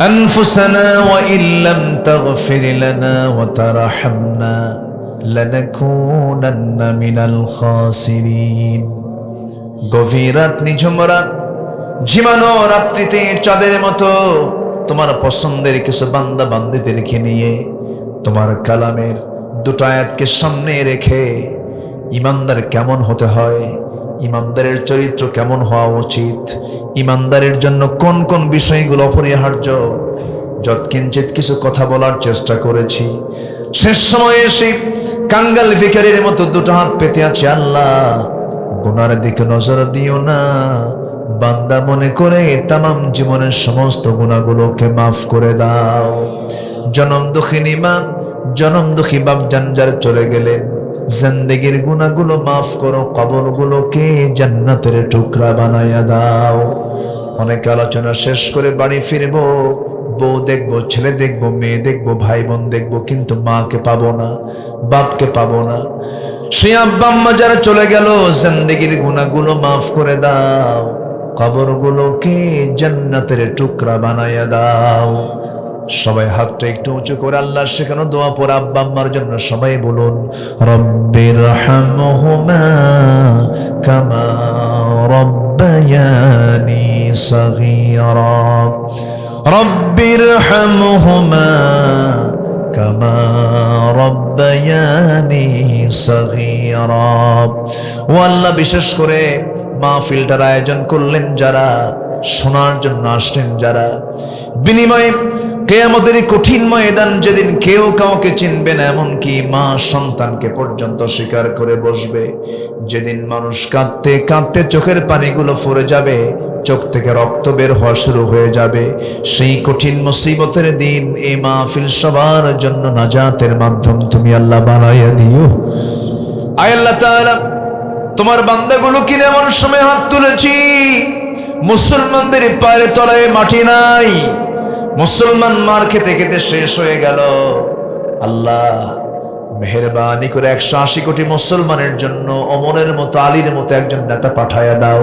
আনফুসানা ওয়া ইল্লাম তাগফির লানা ওয়া তারহামনা লানাকুনান্না মিনাল খাসিরিন। গভীর রাত, নিঝুম রাত, ঝিমানো রাত্রিতে চাঁদের মতো তোমার পছন্দের কিছু বান্দা বান্দীদেরকে নিয়ে তোমার কালামের 2টা আয়াতকে সামনে রেখে ইমানদার কেমন হতে হয়, ইমানদারের চরিত্র কেমন হওয়া উচিত, ইমানদারের জন্য কোন কোন বিষয়গুলো অপরিহার্য, যৎকিঞ্চিত কিছু কথা বলার চেষ্টা করেছি। শেষ সময়ে এসে কাঙ্গাল ভিখারির মতো 2টা হাত পেতে আছে। আল্লাহ, গুনার দিকে নজর দিও না, বান্দা মনে করে তামাম জীবনের সমস্ত গুনাহগুলোকে মাফ করে দাও। জনম দুঃখিনী মা, জনম দুঃখী বাপ জানজার চলে গেলেন, জিন্দেগির গুনাহগুলো মাফ করো, কবরগুলোকে জান্নাতের টুকরা বানায়া দাও। অনেক আলোচনা শেষ করে বাড়ি ফিরবো, বউ দেখবো, ছেলে দেখবো, মেয়ে দেখবো, ভাই বোন দেখবো, কিন্তু মাকে পাবো না, বাপকে পাবো না। সে আব্বা আম্মা যারা চলে গেল, জিন্দেগির গুনাহগুলো মাফ করে দাও, কবরগুলোকে জান্নাতের টুকরা বানায়া দাও। সবাই হাতটা একটু উঁচু করে আল্লাহর শেখানো দোয়া পড়ে আব্বা আম্মার জন্য সবাই বলুন, রব্বিরহামহুমা কামা রব্বায়ানি সগীরা, রব্বিরহামহুমা কামা রব্বায়ানি সগীরা। ও আল্লাহ, বিশেষ করে মাহফিলটার আয়োজন করলেন যারা, শোনার জন্য আসলেন যারা, বিনিময়ে কিয়ামতের কঠিন ময়দান যেদিন কেউ কাউকে চিনবে না, এমনকি মা সন্তানকে পর্যন্ত স্বীকার করে বসবে, যেদিন মানুষ কাঁদতে কাঁদতে চোখের পানিগুলো ফুরে যাবে, চোখ থেকে রক্ত বের হওয়া শুরু হয়ে যাবে, সেই কঠিন মুসিবতের দিন এই মাহফিল সবার জন্য নাজাতের মাধ্যম তুমি আল্লাহ বানাইয়া দিও। আয় আল্লাহ তাআলা, তোমার বান্দাগুলো কি এমন সময় হাত তুলেছি মুসলমানদের পায়ের তলায় মাটি নাই, মুসলমান মার খেতে খেতে শেষ হয়ে গেল। আল্লাহ মেহেরবানি করে 180 কোটি মুসলমানের জন্য ওমরের মতো, আলীর মতো একজন নেতা পাঠায়া দাও।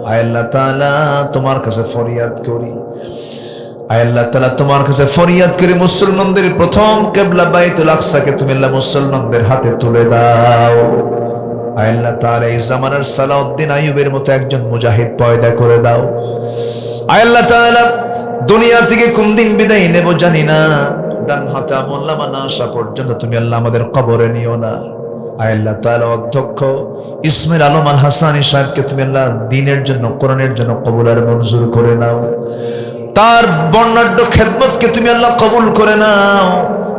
আয় আল্লাহ তাআলা, তোমার কাছে ফরিয়াদ করি, আয় আল্লাহ তাআলা তোমার কাছে ফরিয়াদ করি, মুসলমানদের প্রথম কিবলা বাইতুল আকসাকে তুমি আল্লাহ মুসলমানদের হাতে তুলে দাও। আয় আল্লাহ তাআলা এই জামানার সালাউদ্দিন আইয়ুবের মতো একজন মুজাহিদ পয়দা করে দাও। আয় আল্লাহ তাআলা, দুনিয়া থেকে কোন দিন বিদায় নেব জানি না, ডান হাতে আমল-নামা না আসা পর্যন্ত তুমি আল্লাহ আমাদের কবরে নিও না। আয় আল্লাহ তাআলা, অধ্যক্ষ ইসমাইল আলম আল হাসানী সাহেবকে তুমি আল্লাহ দ্বীনের জন্য, কোরআনের জন্য কবুল আর মঞ্জুর করে নাও। তার বর্ণাঢ্য খেদমতকে তুমি আল্লাহ কবুল করে নাও।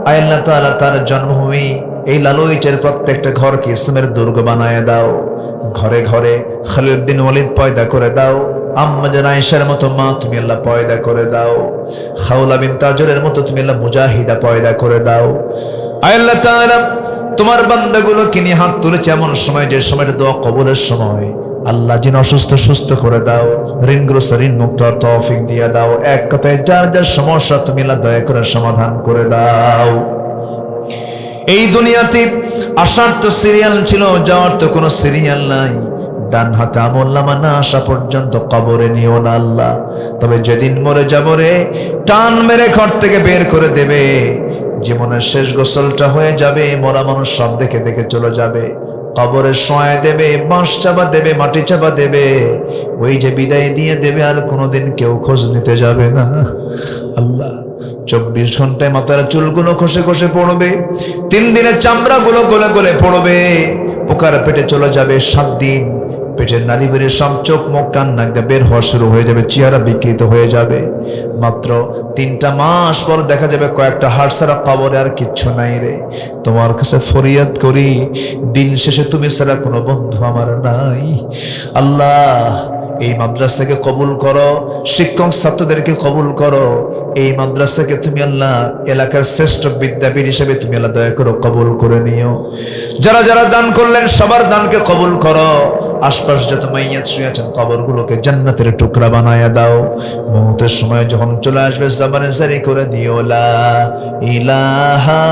আয় আল্লাহ তাআলা, তার জন্মভূমি এই লালইচের প্রত্যেকটা ঘরকে ইসলামের দুর্গ বানায় দাও। ঘরে ঘরে খালিদ বিন ওয়ালিদ পয়দা করে দাও। আম্মা জান আয়েশার মতো মা তুমি আল্লাহ পয়দা করে দাও। খাওলা বিনতে আজরের মতো তুমি আল্লাহ মুজাহিদা পয়দা করে দাও। আয় আল্লাহ তাআলা, তোমার বান্দাগুলোকে নিয়ে হাত তুলেছে এমন সময়, যে সময়টা দোয়া কবুলের সময়, আল্লাহ যিনি অসুস্থ সুস্থ করে দাও, ঋণগ্রস্ত ঋণ মুক্ত আর তৌফিক দিয়ে দাও। এক কথায় যার যার সমস্যা তুমি আল্লাহ দয়া করে সমাধান করে দাও। এই দুনিয়াতে আসার তো সিরিয়াল ছিল, যাওয়ার তো কোনো সিরিয়াল নাই। ডান হাতে আমল-নামা না আসা পর্যন্ত কবরে নিও না আল্লাহ। তবে যেদিন মরে যাব রে, টান মেরে ঘর থেকে বের করে দেবে, জীবনের শেষ গোসলটা হয়ে যাবে, মরা মানুষ সব দেখে দেখে চলে যাবে, কবরে শোয়া দেবে, বাঁশ চাপা দেবে, মাটি চাপা দেবে, ওই যে বিদায় দিয়ে দেবে, আর কোনোদিন কেউ খোঁজ নিতে যাবে না। আল্লাহ 24 ঘন্টায় মাথার চুলগুলো খসে খসে পড়বে, 3 দিনের চামড়াগুলো গলে গলে পড়বে, পোকার পেটে চলে যাবে 7 দিন, পেটের নালী বেরিয়ে সব চোখ মুখ কান নাক দিয়ে বের হওয়া শুরু হয়ে যাবে, চেহারা বিকৃত হয়ে যাবে। মাত্র 3টা মাস পর দেখা যাবে কয়েকটা হাড় ছাড়া কবরে আর কিচ্ছু নাই রে। তোমার কাছে ফরিয়াদ করি, দিন শেষে তুমি ছাড়া কোনো বন্ধু আমার নাই। আল্লাহ এই মাদ্রাসাকে কবুল করো, শিক্ষক ছাত্রদেরকে কবুল করো। এই মাদ্রাসাকে তুমি আল্লাহ এলাকার শ্রেষ্ঠ বিদ্যাপীঠ হিসেবে তুমি আল্লাহ দয়া করো কবুল করে নিও। যারা যারা দান করলেন সবার দানকে কবুল করো। আশপাশ যত মাইয়াত শুয়ে আছেন কবরগুলোকে জান্নাতের টুকরা বানায়া দাও। মওতের সময় যখন চলে আসবে জবানে জারি করে দিও লা ইলাহা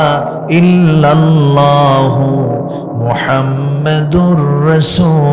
ইল্লাল্লাহু মুহাম্মাদুর রাসূলুল্লাহ।